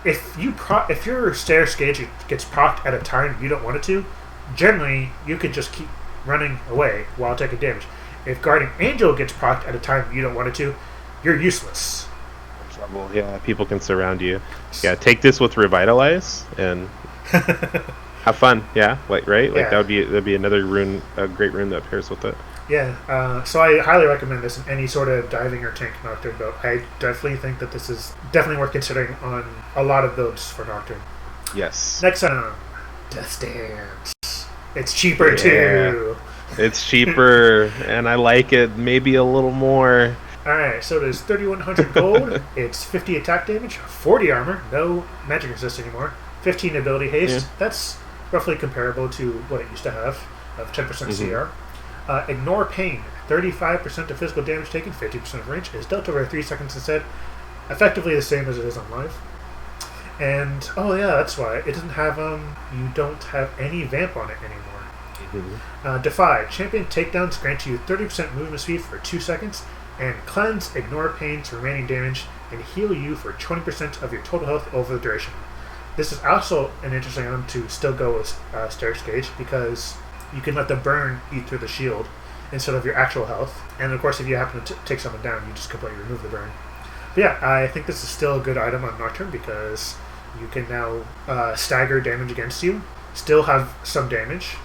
if your Steric's Gauge gets procced at a time you don't want it to, generally you could just keep running away while taking damage. If Guardian Angel gets procced at a time you don't want it to, you're useless. Trouble. Yeah, people can surround you. Yeah, take this with Revitalize and have fun. Yeah, that'd be another rune, a great rune that pairs with it. Yeah, so I highly recommend this in any sort of diving or tank Nocturne build. I definitely think that this is definitely worth considering on a lot of builds for Nocturne. Yes. Next item, Death Dance. It's cheaper too. It's cheaper, and I like it maybe a little more. Alright, so it is 3,100 gold. It's 50 attack damage, 40 armor, no magic resist anymore, 15 ability haste. That's roughly comparable to what it used to have, of 10% CR. Ignore pain, 35% of physical damage taken, 50% of range, is dealt over 3 seconds instead. effectively the same as it is on live. And oh yeah, that's why it doesn't have you don't have any vamp on it anymore. Defy. Champion takedowns grant you 30% movement speed for 2 seconds, and cleanse, ignore pain's remaining damage, and heal you for 20% of your total health over the duration. This is also an interesting item to still go with Steric's Gauge, because you can let the burn eat through the shield instead of your actual health. And of course, if you happen to take someone down, you just completely remove the burn. But yeah, I think this is still a good item on Nocturne, because you can now stagger damage against you, still have some damage,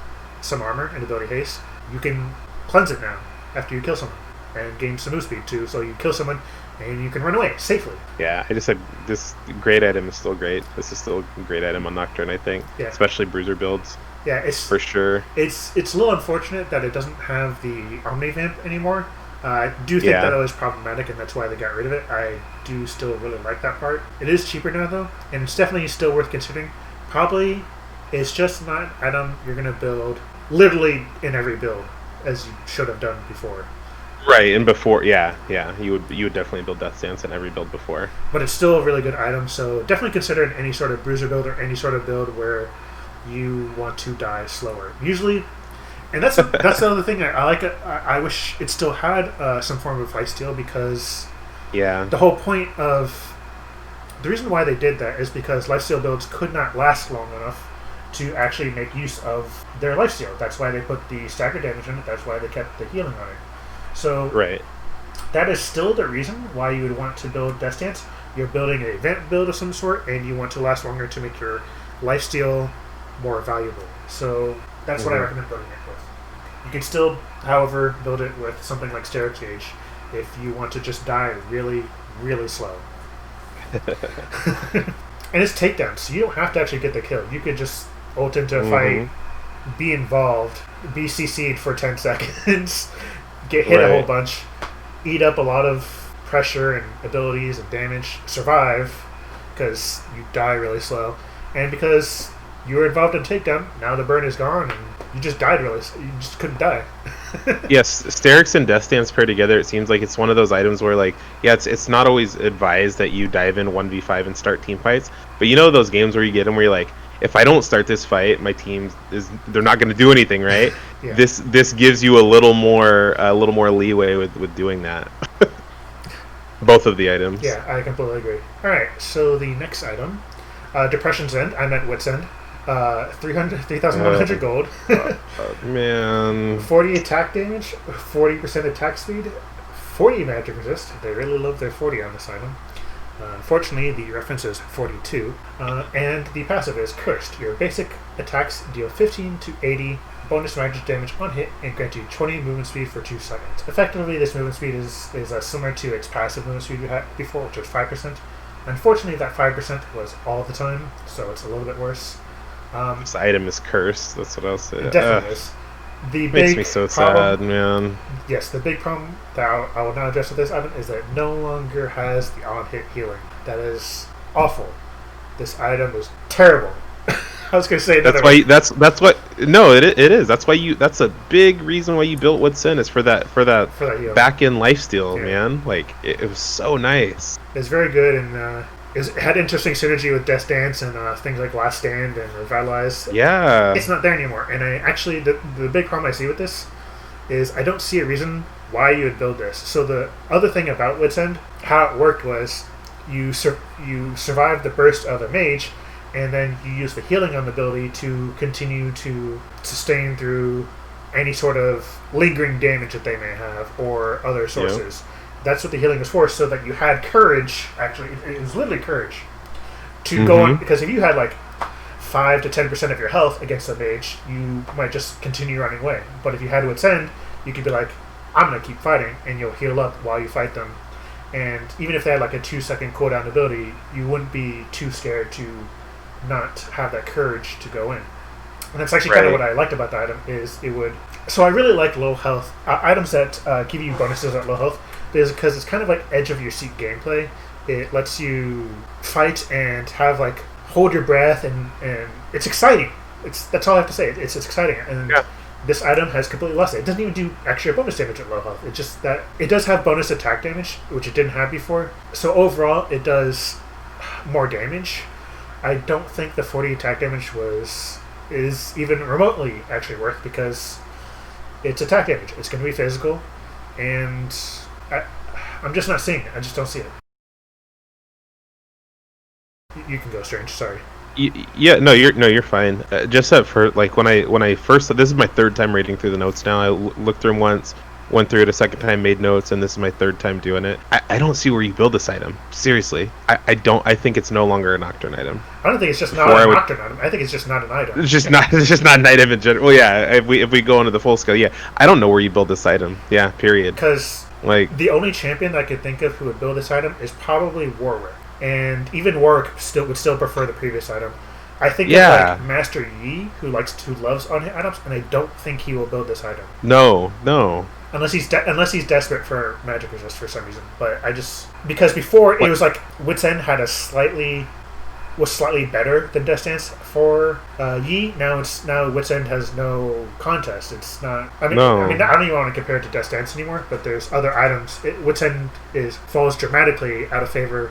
some armor, and ability haste. You can cleanse it now after you kill someone, and gain some move speed too, so you kill someone and you can run away safely. Yeah, I just said this great item is still great. This is still a great item on Nocturne, I think. Yeah. Especially bruiser builds. Yeah, it's for sure. It's a little unfortunate that it doesn't have the Omni Vamp anymore. I do think that it was problematic, and that's why they got rid of it. I do still really like that part. It is cheaper now, though, and it's definitely still worth considering. Probably, it's just not an item you're going to build literally in every build, as you should have done before. Right, and before, yeah, you would definitely build Death Stance in every build before. But it's still a really good item, so definitely consider it in any sort of bruiser build or any sort of build where you want to die slower. Usually, and that's the other thing I like. I wish it still had some form of lifesteal, because the whole point of the reason why they did that is because lifesteal builds could not last long enough to actually make use of their lifesteal. That's why they put the stagger damage in it. That's why they kept the healing on it. So that is still the reason why you would want to build Death Stance. You're building an event build of some sort, and you want to last longer to make your lifesteal more valuable. So that's what I recommend building it with. You can still, however, build it with something like Steric's Gauge if you want to just die really, really slow. And it's takedowns, so you don't have to actually get the kill. You could just ult into a fight, be involved, be CC'd for 10 seconds, get hit a whole bunch, eat up a lot of pressure and abilities and damage, survive, because you die really slow, and because you were involved in takedown, now the burn is gone, and you just died really slow. You just couldn't die. Yes, Steric's and Death Stance paired together, it seems like it's one of those items where, like, it's not always advised that you dive in 1v5 and start team fights, but you know those games where you get them where you're like, if I don't start this fight, my team they're not going to do anything, right? This gives you a little more leeway with doing that. Both of the items. Yeah, I completely agree. All right, so the next item, Depression's End. I meant Wit's End. 3,100 gold. Man. 40 attack damage, 40% attack speed, 40 magic resist. They really love their 40 on this item. Unfortunately, the reference is 42. And the passive is Cursed. Your basic attacks deal 15 to 80 bonus magic damage on hit and grant you 20 movement speed for 2 seconds. Effectively, this movement speed is similar to its passive movement speed we had before, which was 5%. Unfortunately, that 5% was all the time, so it's a little bit worse. This item is cursed. That's what I'll say. It definitely is. The makes me so sad, man. Yes, the big problem that I will now address with this item is that it no longer has the on-hit healing. That is awful. This item is terrible. I was going to say that's why. That's what. No, it is. That's why you. That's a big reason why you built What's In is for that back end lifesteal, man. Like it was so nice. It's very good, and it had interesting synergy with Death Dance and things like Last Stand and Revitalize. Yeah. It's not there anymore. And I actually, the big problem I see with this is I don't see a reason why you would build this. So the other thing about Wit's End, how it worked was you survived the burst of a mage, and then you use the healing on the ability to continue to sustain through any sort of lingering damage that they may have or other sources. Yeah. That's what the healing is for, so that you had courage. Actually, it was literally courage to go on. Because if you had like 5 to 10% of your health against a mage, you might just continue running away. But if you had Wit's End, you could be like, "I'm gonna keep fighting," and you'll heal up while you fight them. And even if they had like a 2-second cooldown ability, you wouldn't be too scared to not have that courage to go in. And that's actually kind of what I liked about the item is it would. So I really like low health items that give you bonuses at low health. Because it's kind of like edge of your seat gameplay. It lets you fight and have hold your breath, and it's exciting. That's all I have to say. It's exciting, and this item has completely lost it. It doesn't even do extra bonus damage at low health. It's just that it does have bonus attack damage, which it didn't have before. So overall, it does more damage. I don't think the 40 attack damage is even remotely actually worth, because it's attack damage. It's going to be physical, and I'm just not seeing it. I just don't see it. You can go, Strange. Sorry. Yeah, you're fine. Just that for like when I first, this is my third time reading through the notes now. I looked through them once, went through it a second time, made notes, and this is my third time doing it. I don't see where you build this item. Seriously, I don't. I think it's no longer a Nocturne item. I don't think it's just not a Nocturne item. I think it's just not an item. It's just not. It's just not an item in general. Well, yeah. If we go into the full scale, yeah. I don't know where you build this item. Yeah. Period. Because like the only champion that I could think of who would build this item is probably Warwick. And even Warwick would still prefer the previous item. I think that like Master Yi, who loves on-hit items, and I don't think he will build this item. No. Unless he's desperate for magic resist for some reason. But because before it was like Wit's End was slightly better than Death Dance for Yi. Now Wit's End has no contest. It's not. I don't even want to compare it to Death Dance anymore. But there's other items. Wit's End falls dramatically out of favor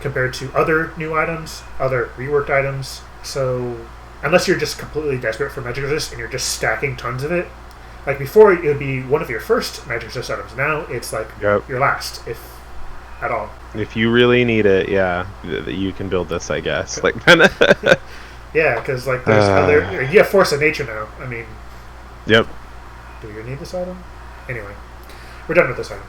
compared to other new items, other reworked items. So unless you're just completely desperate for magic resist and you're just stacking tons of it, like before it would be one of your first magic resist items. Now it's like your last, if at all. If you really need it, you can build this, I guess. Okay. Like, yeah, because like there's other. You have Force of Nature now. I mean, yep. Do you need this item? Anyway, we're done with this item.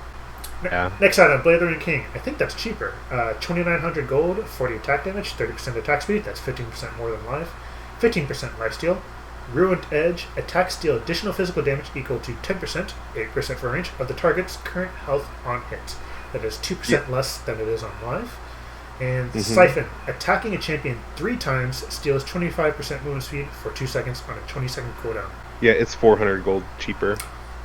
Yeah. Next item, Blade of the Ruined King. I think that's cheaper. 2,900 gold, 40 attack damage, 30% attack speed. That's 15% more than life. 15% lifesteal. Ruined Edge. Attack steal additional physical damage equal to 10%, 8% for range, of the target's current health on hit. That is 2% less than it is on life. And Siphon. Attacking a champion 3 times steals 25% movement speed for 2 seconds on a 20-second cooldown. Yeah, it's 400 gold cheaper.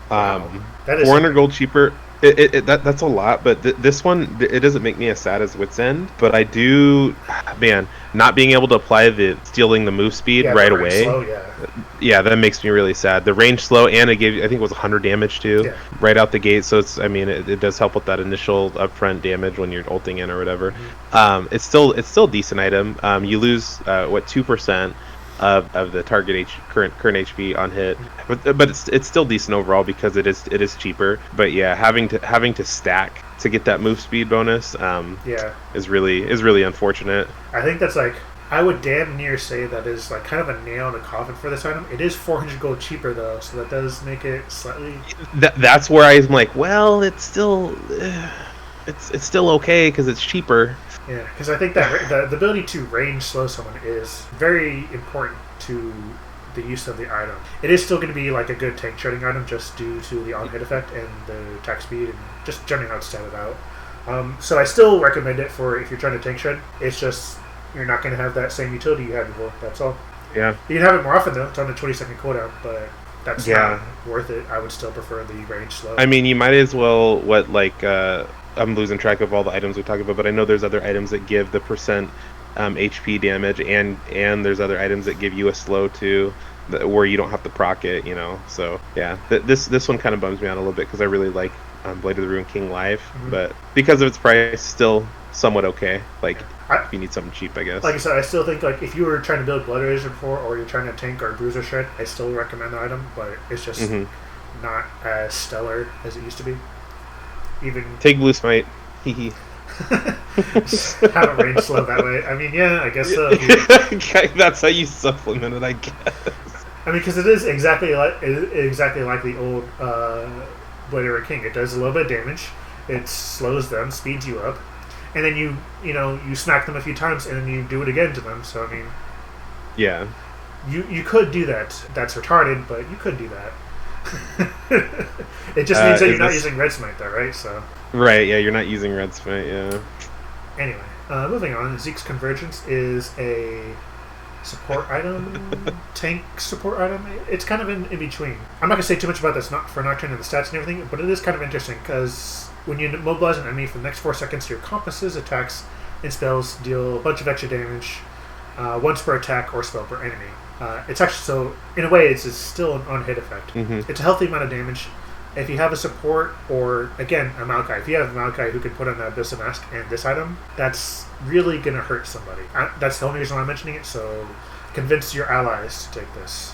Wow. That is 400 gold cheaper. That's a lot, but this one, it doesn't make me as sad as Wit's End, but I do, man, not being able to apply stealing the move speed right away. Slow, yeah, that makes me really sad. The range slow, and it gave, I think it was 100 damage too, right out the gate. So it does help with that initial upfront damage when you're ulting in or whatever. It's still a decent item. You lose 2% of the target current HP on hit, but it's still decent overall because it is cheaper. But yeah, having to stack to get that move speed bonus is really unfortunate. I think that's like, I would damn near say that is like kind of a nail in the coffin for this item. It is 400 gold cheaper though, so that does make it slightly. That's where I'm like, well, it's still okay because it's cheaper. Yeah, because I think that the ability to range slow someone is very important to the use of the item. It is still going to be like a good tank shredding item just due to the on-hit effect and the attack speed and just generally how it's standard out. So I still recommend it for if you're trying to tank shred. It's just you're not going to have that same utility you had before. That's all. Yeah. You can have it more often though. It's on a 20-second cooldown, but that's not worth it. I would still prefer the range slow. I mean, you might as well I'm losing track of all the items we talked about, but I know there's other items that give the percent HP damage, and there's other items that give you a slow too, where you don't have to proc it, So yeah, this one kind of bums me out a little bit because I really like Blade of the Ruined King live, but because of its price, still somewhat okay. Like if you need something cheap, I guess. Like I said, I still think like if you were trying to build Blood Razor before, or you're trying to tank or bruiser shred, I still recommend the item, but it's just not as stellar as it used to be. Even take Blue Smite. Hee have it range slow that way. I mean, yeah, I guess so. That's how you supplement it, I guess. I mean, because it is exactly like the old Blade of the Ruined King. It does a little bit of damage. It slows them, speeds you up, and then you smack them a few times, and then you do it again to them. So I mean, yeah, you could do that. That's retarded, but you could do that. It just means that you're not using Red Smite though, right? So right, yeah, you're not using Red Smite, yeah. Anyway, moving on. Zeke's Convergence is a support item, tank support item. It's kind of in between. I'm not gonna say too much about this, not for Nocturne and the stats and everything, but it is kind of interesting because when you mobilize an enemy for the next 4 seconds, your compasses, attacks, and spells deal a bunch of extra damage, once per attack or spell per enemy. It's actually so in a way it's still an on-hit effect. Mm-hmm. It's a healthy amount of damage. If you have a support or again a Maokai, if you have a Maokai who can put on the Abyssa Mask and this item, that's really gonna hurt somebody. That's the only reason why I'm mentioning it. So convince your allies to take this.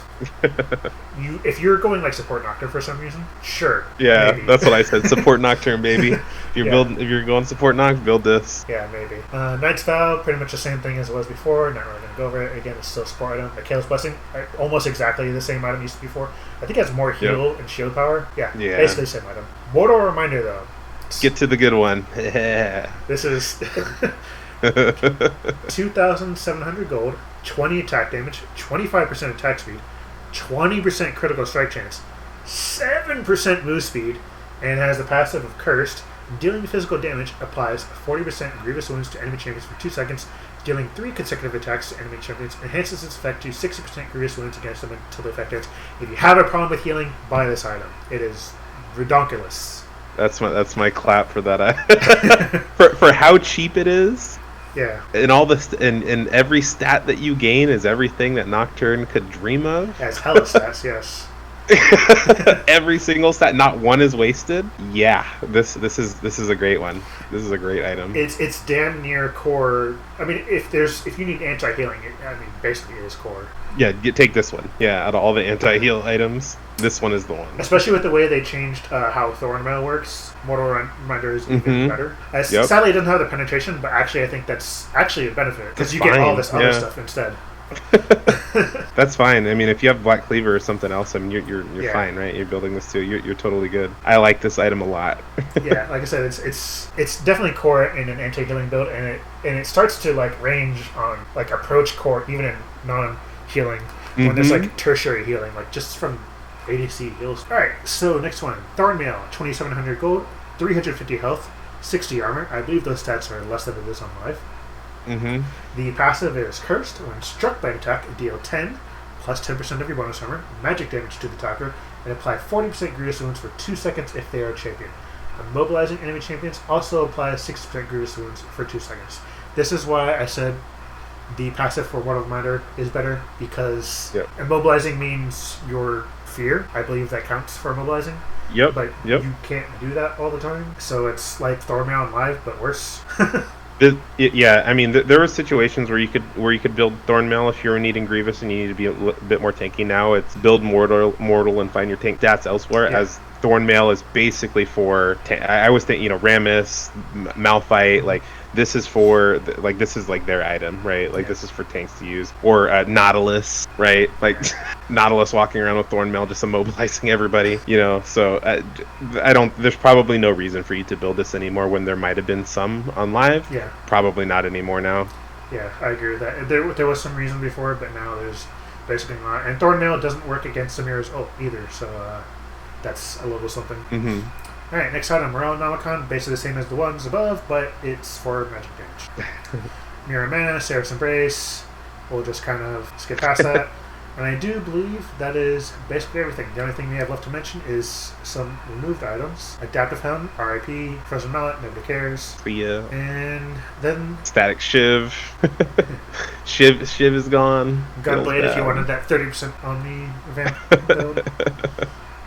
If you're going like support Nocturne for some reason, sure. Yeah, maybe. that's what I said. Support Nocturne, baby. If you're going support Noct, build this. Yeah, maybe. Knight's Vow, pretty much the same thing as it was before. Not really gonna go over it again. It's still a support item. The Kale's Blessing, almost exactly the same item used to be before. I think it has more heal and shield power. Yeah, basically the same item. Mortal Reminder though. Get to the good one. This is 2,700 gold, 20 attack damage, 25% attack speed, 20% critical strike chance, 7% move speed, and has the passive of Cursed. Dealing physical damage applies 40% grievous wounds to enemy champions for 2 seconds, dealing 3 consecutive attacks to enemy champions, enhances its effect to 60% grievous wounds against them until the effect ends. If you have a problem with healing, buy this item. It is redonkulous. That's my clap for that. for how cheap it is. Yeah. And all this, and every stat that you gain is everything that Nocturne could dream of. As hella stats, yes. Every single stat, not one is wasted. Yeah, this is a great one. This is a great item. It's damn near core. I mean, if you need anti-healing, basically it is core. Yeah, take this one. Yeah, out of all the anti-heal items, this one is the one. Especially with the way they changed how Thorn Mail works, Mortal Reminder is even better. Sadly, it doesn't have the penetration, but actually I think that's actually a benefit because you get all this other stuff instead. That's fine. I mean, if you have Black Cleaver or something else, I mean, you're fine, right? You're building this too. You're totally good. I like this item a lot. Yeah, like I said, it's definitely core in an anti-healing build, and it starts to like range on like approach core even in non-healing when there's like tertiary healing, like just from ADC heals. All right, so next one, Thorn Mail, 2,700 gold, 350 health, 60 armor. I believe those stats are less than it is on live. The passive is Cursed. When struck by an attack, deal 10 plus 10% of your bonus armor, magic damage to the attacker, and apply 40% grievous wounds for 2 seconds if they are a champion. Immobilizing enemy champions also applies 60% grievous wounds for 2 seconds. This is why I said the passive for Mortal Reminder is better, because immobilizing means your fear. I believe that counts for immobilizing. But you can't do that all the time. So it's like Thorn Mail in live, but worse. Yeah, I mean, there were situations where you could build Thorn Mail if you were needing Grievous and you need to be a bit more tanky. Now it's build Mortal and find your tank stats elsewhere, as Thorn Mail is basically for... I always think, Rammus, Malphite, like... This is for, this is like their item, right? Like, this is for tanks to use. Or Nautilus, right? Like, Nautilus walking around with Thorn Mail just immobilizing everybody, So, there's probably no reason for you to build this anymore when there might have been some on live. Yeah. Probably not anymore now. Yeah, I agree with that. There was some reason before, but now there's basically not. And Thorn Mail doesn't work against Samira's ult either, so that's a little something. Alright, next item, Morale Nomicon, basically the same as the ones above, but it's for magic damage. Mirror Mana, Seraph's Embrace, we'll just kind of skip past that. And I do believe that is basically everything. The only thing we have left to mention is some removed items. Adaptive Helm, RIP, Frozen Mallet, nobody cares. Yeah. And then... Static Shiv. Shiv is gone. Gunblade if you wanted that 30% Omni Vamp build.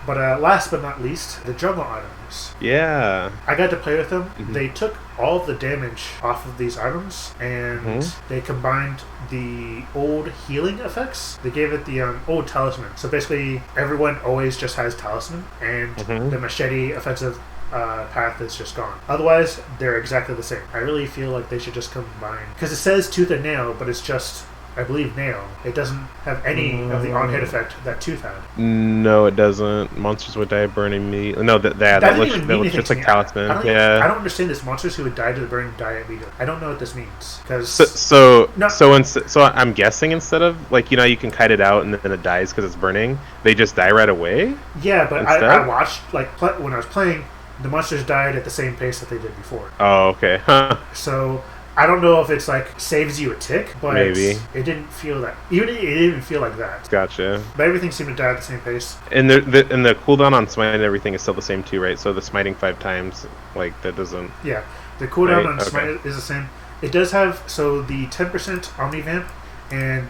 But last but not least, the jungle items. Yeah. I got to play with them. They took all of the damage off of these items, and they combined the old healing effects. They gave it the old talisman. So basically, everyone always just has talisman, and the machete offensive path is just gone. Otherwise, they're exactly the same. I really feel like they should just combine. Because it says Tooth and Nail, but it's just... I believe nail. It doesn't have any of the on-hit effect that Tooth had. No, it doesn't. Monsters would die burning me. No, that looks just like talisman. I don't understand this. Monsters who would die to the burning die immediately. I don't know what this means. So I'm guessing instead of you can kite it out and then it dies because it's burning. They just die right away. Yeah, but I watched when I was playing, the monsters died at the same pace that they did before. Oh, okay. Huh. So. I don't know if it's saves you a tick, but maybe it didn't feel that. It didn't feel like that. Gotcha. But everything seemed to die at the same pace. And the cooldown on smite and everything is still the same too, right? So the smiting 5 times, that doesn't. Yeah, the cooldown on smite is the same. It does have the 10% Omni Vamp, and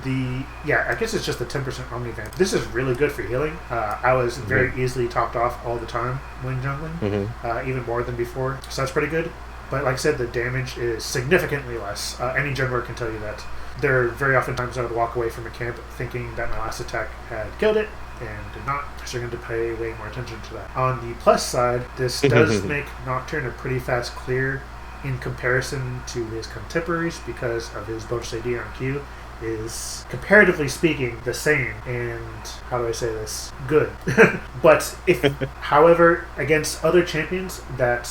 I guess it's just the 10% Omni Vamp. This is really good for healing. I was very easily topped off all the time when jungling, even more than before. So that's pretty good. But like I said, the damage is significantly less. Any jungler can tell you that. There are very often times I would walk away from a camp thinking that my last attack had killed it, and did not. So you're going to pay way more attention to that. On the plus side, this does make Nocturne a pretty fast clear in comparison to his contemporaries because of his bonus AD on Q is, comparatively speaking, the same, and how do I say this? Good. But if, however, against other champions that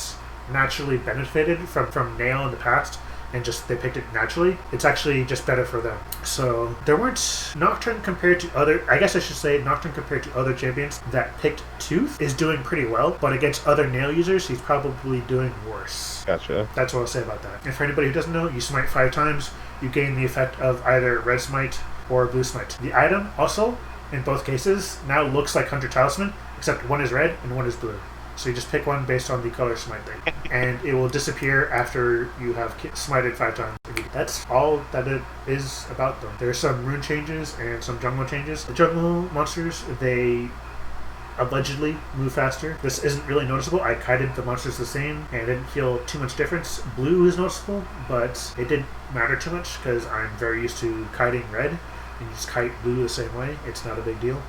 naturally benefited from Nail in the past, and just they picked it naturally, it's actually just better for them. So there weren't Nocturne compared to other, I guess I should say Nocturne compared to other champions that picked Tooth is doing pretty well, but against other Nail users, he's probably doing worse. Gotcha. That's what I'll say about that. And for anybody who doesn't know, you smite 5 times, you gain the effect of either Red Smite or Blue Smite. The item also, in both cases, now looks like Hunter Talisman, except one is red and one is blue. So you just pick one based on the color smite thing. And it will disappear after you have smited 5 times. That's all that it is about them. There's some rune changes and some jungle changes. The jungle monsters, they allegedly move faster. This isn't really noticeable. I kited the monsters the same and didn't feel too much difference. Blue is noticeable, but it didn't matter too much because I'm very used to kiting red. And you just kite blue the same way. It's not a big deal.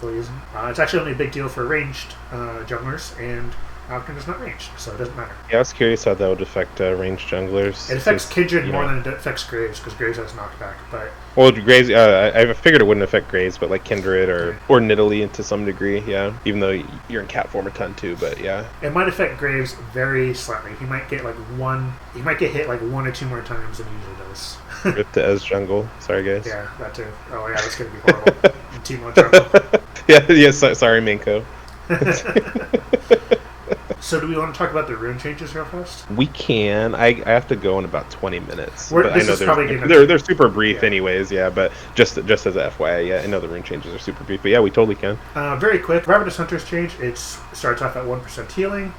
Really isn't. It's actually only a big deal for ranged junglers, and Nocturne is not ranged, so it doesn't matter. Yeah, I was curious how that would affect ranged junglers. It affects Kindred more than it affects Graves, because Graves has knockback. But well, Graves, I figured it wouldn't affect Graves, but like Kindred or Nidalee to some degree, yeah. Even though you're in cat form a ton too, but yeah. It might affect Graves very slightly. He might get he might get hit like 1 or 2 more times than he usually does. Rip the Ez jungle. Sorry, guys. Yeah, that too. Oh yeah, that's gonna be horrible. Team 1 jungle. Sorry, Minko. So do we want to talk about the rune changes real fast? We can. I have to go in about 20 minutes. But I know they're super brief anyways, yeah, but just as a FYI, yeah, I know the rune changes are super brief, but yeah, we totally can. Very quick. Ravenous Hunter's change, it starts off at 1% healing.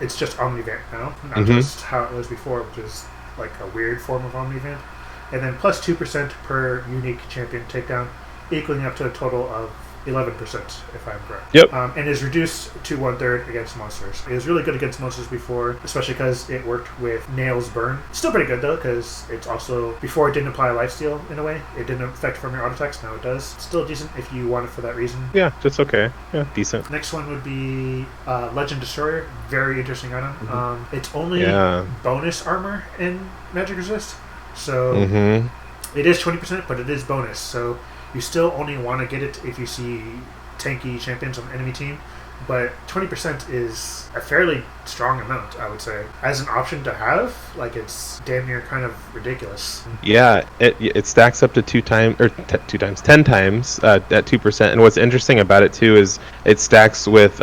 It's just Omnivamp now, not just how it was before, which is like a weird form of Omnivamp. And then plus 2% per unique champion takedown, equaling up to a total of 11%, if I'm correct. Yep. And is reduced to 1/3 against monsters. It was really good against monsters before, especially because it worked with Nail's Burn. Still pretty good though, because it's also, before it didn't apply lifesteal in a way. It didn't affect from your auto attacks, now it does. Still decent if you want it for that reason. Yeah, just okay. Yeah, decent. Next one would be Legend Destroyer. Very interesting item. It's only bonus armor in Magic Resist. So it is 20%, but it is bonus. So you still only want to get it if you see tanky champions on the enemy team, but 20% is a fairly strong amount, I would say. As an option to have, like, it's damn near kind of ridiculous. Yeah, it stacks up to 10 times at 2%. And what's interesting about it too is it stacks with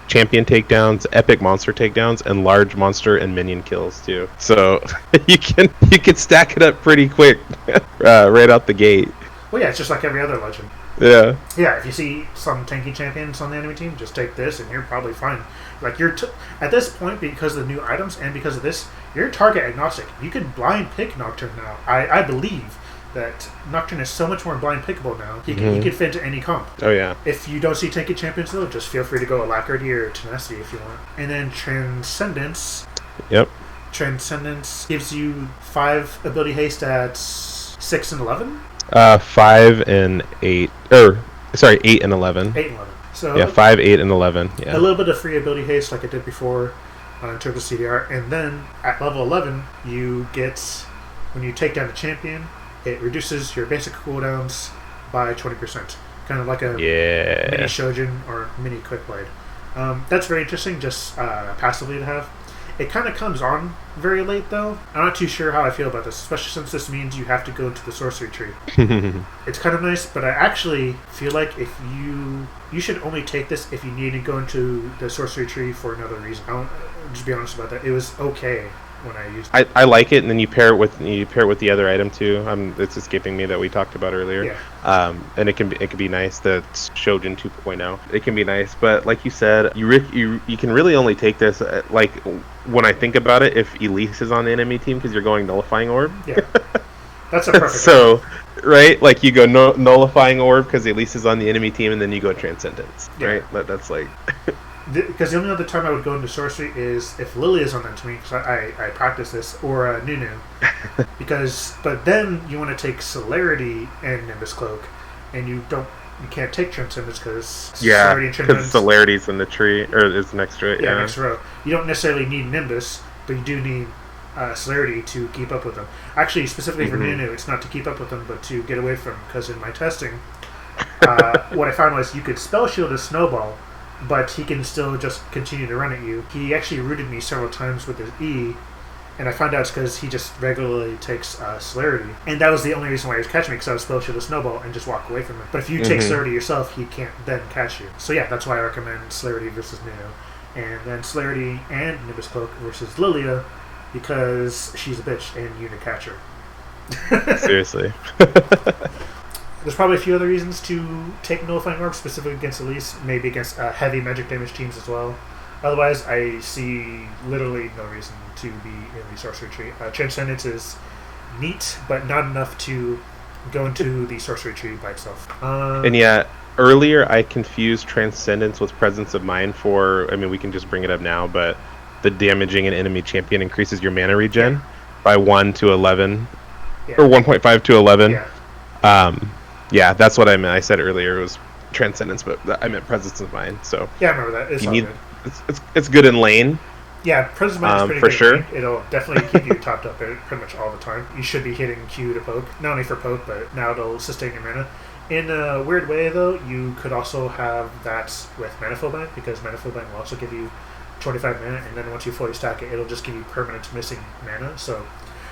champion takedowns, epic monster takedowns, and large monster and minion kills too. So you can stack it up pretty quick right out the gate. Well, yeah, it's just like every other legend. Yeah. Yeah, if you see some tanky champions on the enemy team, just take this and you're probably fine. Like, at this point, because of the new items and because of this, you're target agnostic. You can blind pick Nocturne now. I believe that Nocturne is so much more blind pickable now. He can fit into any comp. Oh, yeah. If you don't see tanky champions, though, just feel free to go Alacrity or Tenacity if you want. And then Transcendence. Yep. Transcendence gives you 5 ability haste at 6 and 11? 5 and 8. 8 and 11. 8 and 11. So yeah, 5, 8, and 11. Yeah. A little bit of free ability haste like I did before in terms of CDR. And then at level 11, you get, when you take down a champion, it reduces your basic cooldowns by 20%. Kind of like a mini Shojin or mini Quickblade. That's very interesting, just passively to have. It kind of comes on very late, though. I'm not too sure how I feel about this, especially since this means you have to go to the sorcery tree. It's kind of nice, but I actually feel like if you should only take this if you need to go into the sorcery tree for another reason. I'll just be honest about that. It was okay when I used it. I like it, and then you pair it with the other item too. It's escaping me that we talked about earlier. Yeah. And it can be nice. The Shojin 2.0. It can be nice, but like you said, you can really only take this like when I think about it, if Elise is on the enemy team because you're going nullifying orb. Yeah. That's a perfect So, right, like you go nullifying orb because at least is on the enemy team, and then you go transcendence, right? That's like because the only other time I would go into sorcery is if Lily is on that team, because I practice this, or Nunu. But then you want to take Celerity and Nimbus Cloak, and you can't take Transcendence because Celerity and Transcendence. Because Celerity's in the tree, or is next to it. Yeah, next row. You don't necessarily need Nimbus, but you do need Celerity to keep up with them. Actually, specifically for Nunu, it's not to keep up with them, but to get away from them, because in my testing, what I found was you could spell shield a Snowball, but he can still just continue to run at you. He actually rooted me several times with his E, and I found out it's because he just regularly takes Celerity. And that was the only reason why he was catching me, because I was spell shield a Snowball and just walk away from him. But if you take Celerity yourself, he can't then catch you. So yeah, that's why I recommend Celerity versus Nunu. And then Celerity and Nimbus Cloak versus Lilia, because she's a bitch and you can catch her. Seriously. There's probably a few other reasons to take Nullifying Orb, specifically against Elise, maybe against heavy magic damage teams as well. Otherwise, I see literally no reason to be in the sorcery tree. Transcendence is neat, but not enough to go into the sorcery tree by itself. And yeah, earlier I confused Transcendence with Presence of Mind for, I mean, we can just bring it up now, but the damaging an enemy champion increases your mana regen by 1 to 11, or 1.5 to 11. Yeah, that's what I meant. I said earlier it was Transcendence, but I meant Presence of Mind. So yeah, I remember that. It's good. It's good in lane. Yeah, Presence of Mind is pretty for good. Sure. It'll definitely keep you topped up pretty much all the time. You should be hitting Q to poke, not only for poke, but now it'll sustain your mana. In a weird way, though, you could also have that with Manifold Bind, because Manifold Bind will also give you 25 mana, and then once you fully stack it, it'll just give you permanent missing mana. So,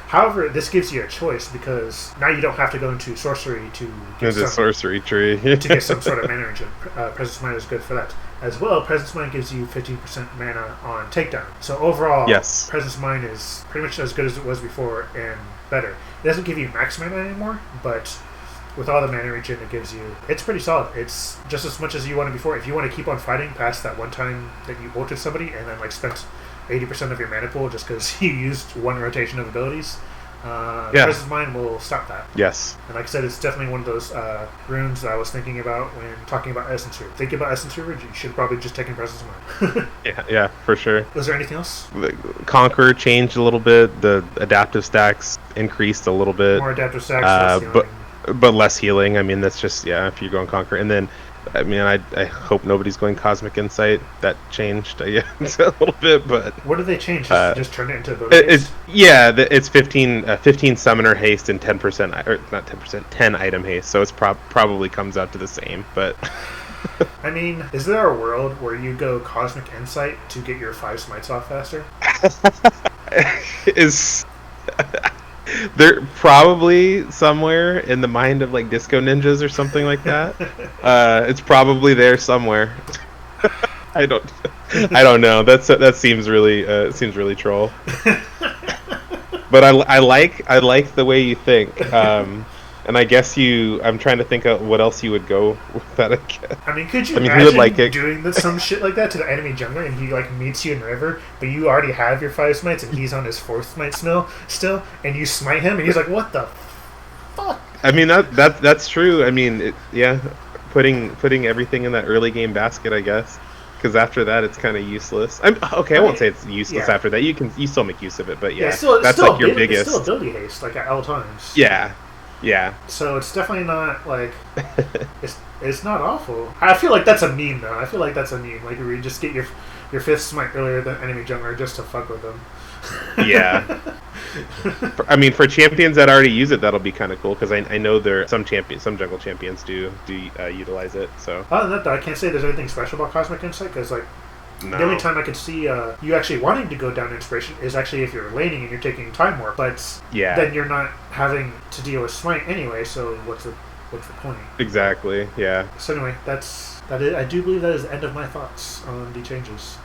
however, this gives you a choice, because now you don't have to go into sorcery to get a sorcery tree to get some sort of mana regen. Presence Mind is good for that. As well, Presence Mind gives you 15% mana on takedown. So overall, Presence Mind is pretty much as good as it was before and better. It doesn't give you max mana anymore, but with all the mana regen it gives you, it's pretty solid. It's just as much as you wanted before. If you want to keep on fighting past that one time that you ulted somebody and then spent 80% of your mana pool just because you used one rotation of abilities, Presence Mind will stop that. Yes. And like I said, it's definitely one of those runes that I was thinking about when talking about Essence Root. Thinking about Essence Root, you should probably just take in Presence Mind. yeah, for sure. Was there anything else? The Conquer changed a little bit. The adaptive stacks increased a little bit. More adaptive stacks, less healing. But less healing. I mean, that's just, if you're going Conquer. And then, I mean, I hope nobody's going Cosmic Insight. That changed, a little bit, but... What did they change? Just turn it into ability haste? It's 15 Summoner Haste and 10%, or not 10%, 10 Item Haste, so it's probably comes out to the same, but... I mean, is there a world where you go Cosmic Insight to get your 5 smites off faster? They're probably somewhere in the mind of like Disco Ninjas or something like that. It's probably there somewhere. I don't know. That seems really troll. But I like the way you think. And I guess I'm trying to think of what else you would go with that. I mean, could you imagine doing some shit like that to the enemy jungler, and he meets you in the river, but you already have your 5 smites, and he's on his 4th smite still, and you smite him, and he's like, "What the fuck?" I mean, that's true. I mean, putting everything in that early game basket, I guess. Because after that, it's kind of useless. I won't say it's useless after that. You still make use of it, but that's like your biggest. It's still ability haste, like at all times. Yeah. So it's definitely not like it's not awful. I feel like that's a meme though. I feel like that's a meme. Like where you just get your 5th smite earlier than enemy jungler just to fuck with them. Yeah. I mean, for champions that already use it, that'll be kind of cool because I know some jungle champions do utilize it. So other than that, though, I can't say there's anything special about Cosmic Insight because the only time I could see you actually wanting to go down Inspiration is actually if you're laning and you're taking Time Warp, but then you're not having to deal with Smite anyway, so what's the point? Exactly, yeah. So anyway, I do believe that is the end of my thoughts on the changes.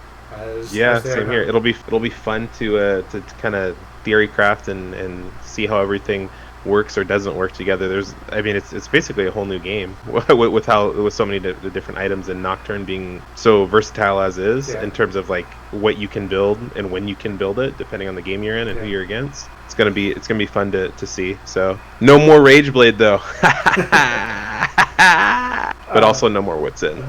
Same here. It'll be fun to kind of theory craft and see how everything works or doesn't work together. It's basically a whole new game with so many different items, and Nocturne being so versatile as is in terms of like what you can build and when you can build it, depending on the game you're in and who you're against. It's gonna be fun to see. So no more Rageblade though. But also no more Whitsun.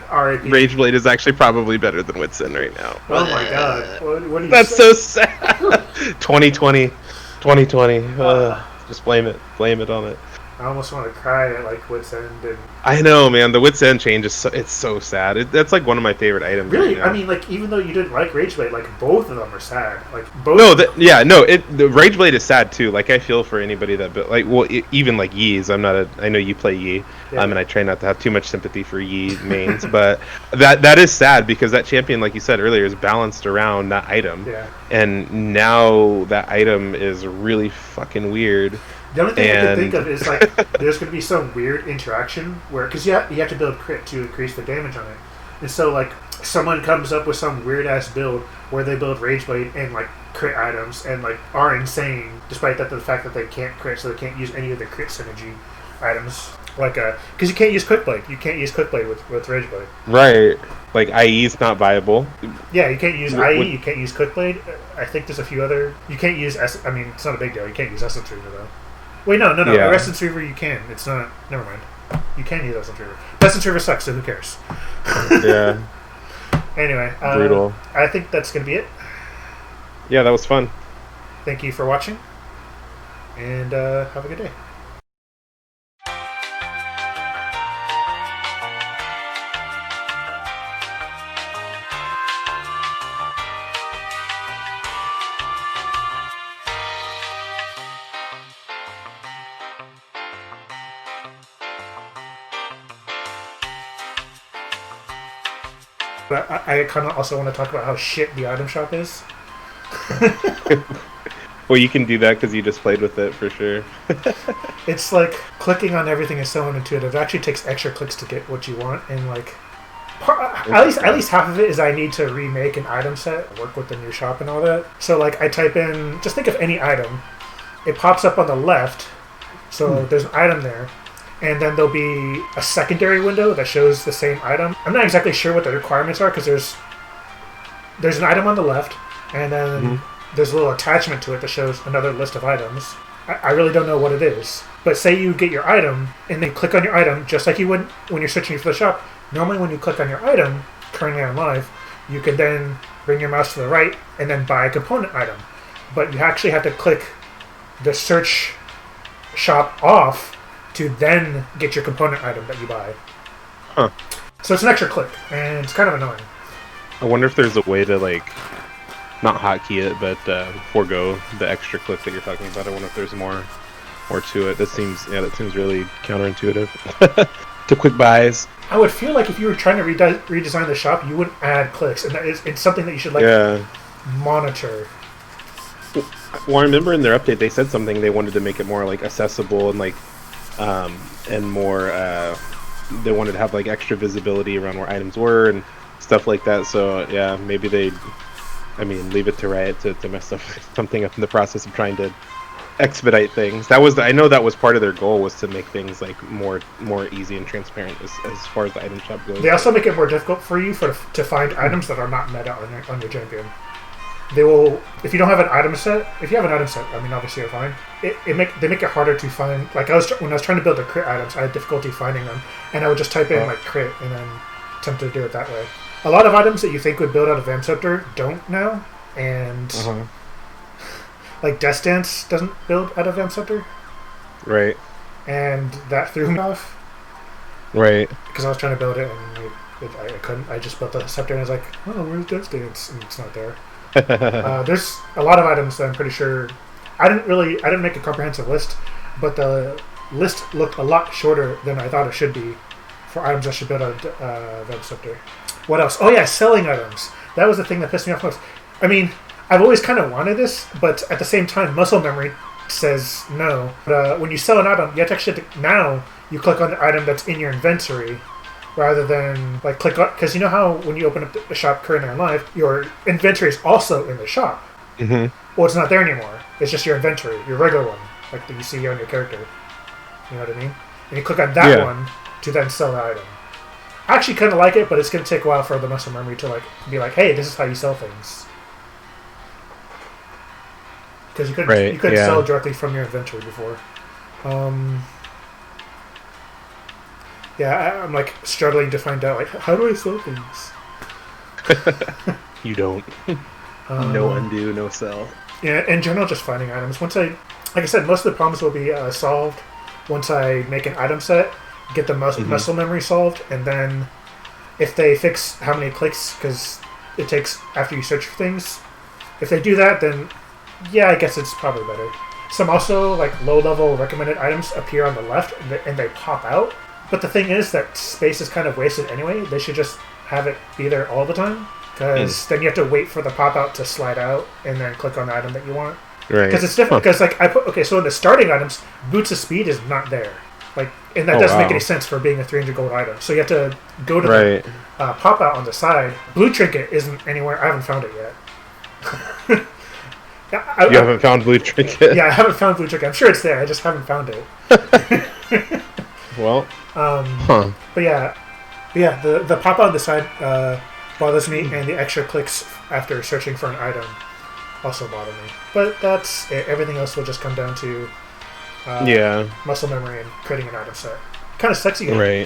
Rageblade is actually probably better than Whitsun right now. Oh my god. What are you That's so sad. 2020. Just blame it on it. I almost want to cry at like Wit's End. And I know, man. The Wit's End change is it's so sad. That's like one of my favorite items. Really, right now. I mean, like even though you didn't like Rageblade, like both of them are sad. Like both. No, the Rageblade is sad too. Like I feel for anybody that even like Yi's. I know you play Yi, and I try not to have too much sympathy for Yi mains, but that is sad because that champion, like you said earlier, is balanced around that item. Yeah. And now that item is really fucking weird. The only thing I can think of is like there's going to be some weird interaction where because you have to build crit to increase the damage on it, and so like someone comes up with some weird ass build where they build Rageblade and like crit items and like are insane despite the fact that they can't crit, so they can't use any of the crit synergy items like because you can't use Quickblade. You can't use Quickblade with Rageblade. Right. Like IE is not viable. Yeah, you can't use IE. You can't use Quickblade. I think there's a few other. You can't use I mean, it's not a big deal. You can't use Essence Reaver though. Wait, no. Yeah. Essence Reaver you can. It's not. Never mind. You can use Essence Reaver. Essence Reaver sucks, so who cares? Yeah. Anyway, brutal. I think that's gonna be it. Yeah, that was fun. Thank you for watching, and have a good day. But I kind of also want to talk about how shit the item shop is. Well, you can do that because you just played with it for sure. It's like clicking on everything is so unintuitive. It actually takes extra clicks to get what you want, and like at least half of it is I need to remake an item set, work with the new shop and all that. So like I type in, just think of any item, it pops up on the left. So there's an item there. And then there'll be a secondary window that shows the same item. I'm not exactly sure what the requirements are because there's an item on the left, and then there's a little attachment to it that shows another list of items. I really don't know what it is. But say you get your item, and then click on your item, just like you would when you're searching for the shop. Normally when you click on your item, currently on live, you can then bring your mouse to the right and then buy a component item. But you actually have to click the search shop off to then get your component item that you buy. Huh. So it's an extra click, and it's kind of annoying. I wonder if there's a way to, like, not hotkey it, but forego the extra click that you're talking about. I wonder if there's more to it. That seems really counterintuitive to quick buys. I would feel like if you were trying to redesign the shop, you wouldn't add clicks, and it's something that you should monitor. Well, I remember in their update they said something they wanted to make it more like accessible and like and more they wanted to have like extra visibility around where items were and stuff like that. So yeah, maybe leave it to Riot to mess something up in the process of trying to expedite things. I know that was part of their goal, was to make things like more easy and transparent as far as the item shop goes. They also make it more difficult for you to find items that are not meta on your champion. They will, if you don't have an item set. If you have an item set, I mean, obviously you're fine. They make it harder to find. Like when I was trying to build the crit items, I had difficulty finding them, and I would just type in like crit and then attempt to do it that way. A lot of items that you think would build out of Vamscepter don't now, and like Death Dance doesn't build out of Vamscepter. Right. And that threw me off. Right. Because I was trying to build it and I couldn't. I just built the scepter and I was like, oh, where's Death Dance? And it's not there. There's a lot of items that I'm pretty sure I didn't make a comprehensive list, but the list looked a lot shorter than I thought it should be for items I should build out of Vamscepter. What else? Oh yeah, selling items. That was the thing that pissed me off most. I mean, I've always kind of wanted this, but at the same time, muscle memory says no. But when you sell an item, you have to actually now you click on the item that's in your inventory, rather than like click on, because you know how when you open up the shop currently on live, your inventory is also in the shop. Mm-hmm. Well, it's not there anymore. It's just your inventory, your regular one. like that you see on your character. You know what I mean? And you click on that one to then sell the item. I actually kind of like it, but it's going to take a while for the muscle memory to like be like, hey, this is how you sell things. Because you couldn't sell directly from your inventory before. I'm like struggling to find out like how do I sell things. You don't. No undo, no sell. Yeah, in general, just finding items. Like I said, most of the problems will be solved once I make an item set, get the muscle memory solved, and then if they fix how many clicks, because it takes after you search for things, if they do that, then yeah, I guess it's probably better. Some also like low-level recommended items appear on the left and they pop out. But the thing is that space is kind of wasted anyway. They should just have it be there all the time, because then you have to wait for the pop-out to slide out and then click on the item that you want. Right. Because it's different. Because like so in the starting items, Boots of Speed is not there. Like, and that doesn't make any sense for being a 300 gold item. So you have to go to the pop-out on the side. Blue Trinket isn't anywhere. I haven't found it yet. You haven't found Blue Trinket? Yeah, I haven't found Blue Trinket. I'm sure it's there. I just haven't found it. Well, But yeah, the pop out on the side bothers me, and the extra clicks after searching for an item also bother me. But that's it. Everything else will just come down to muscle memory and creating an item set. Kind of sexy. Right.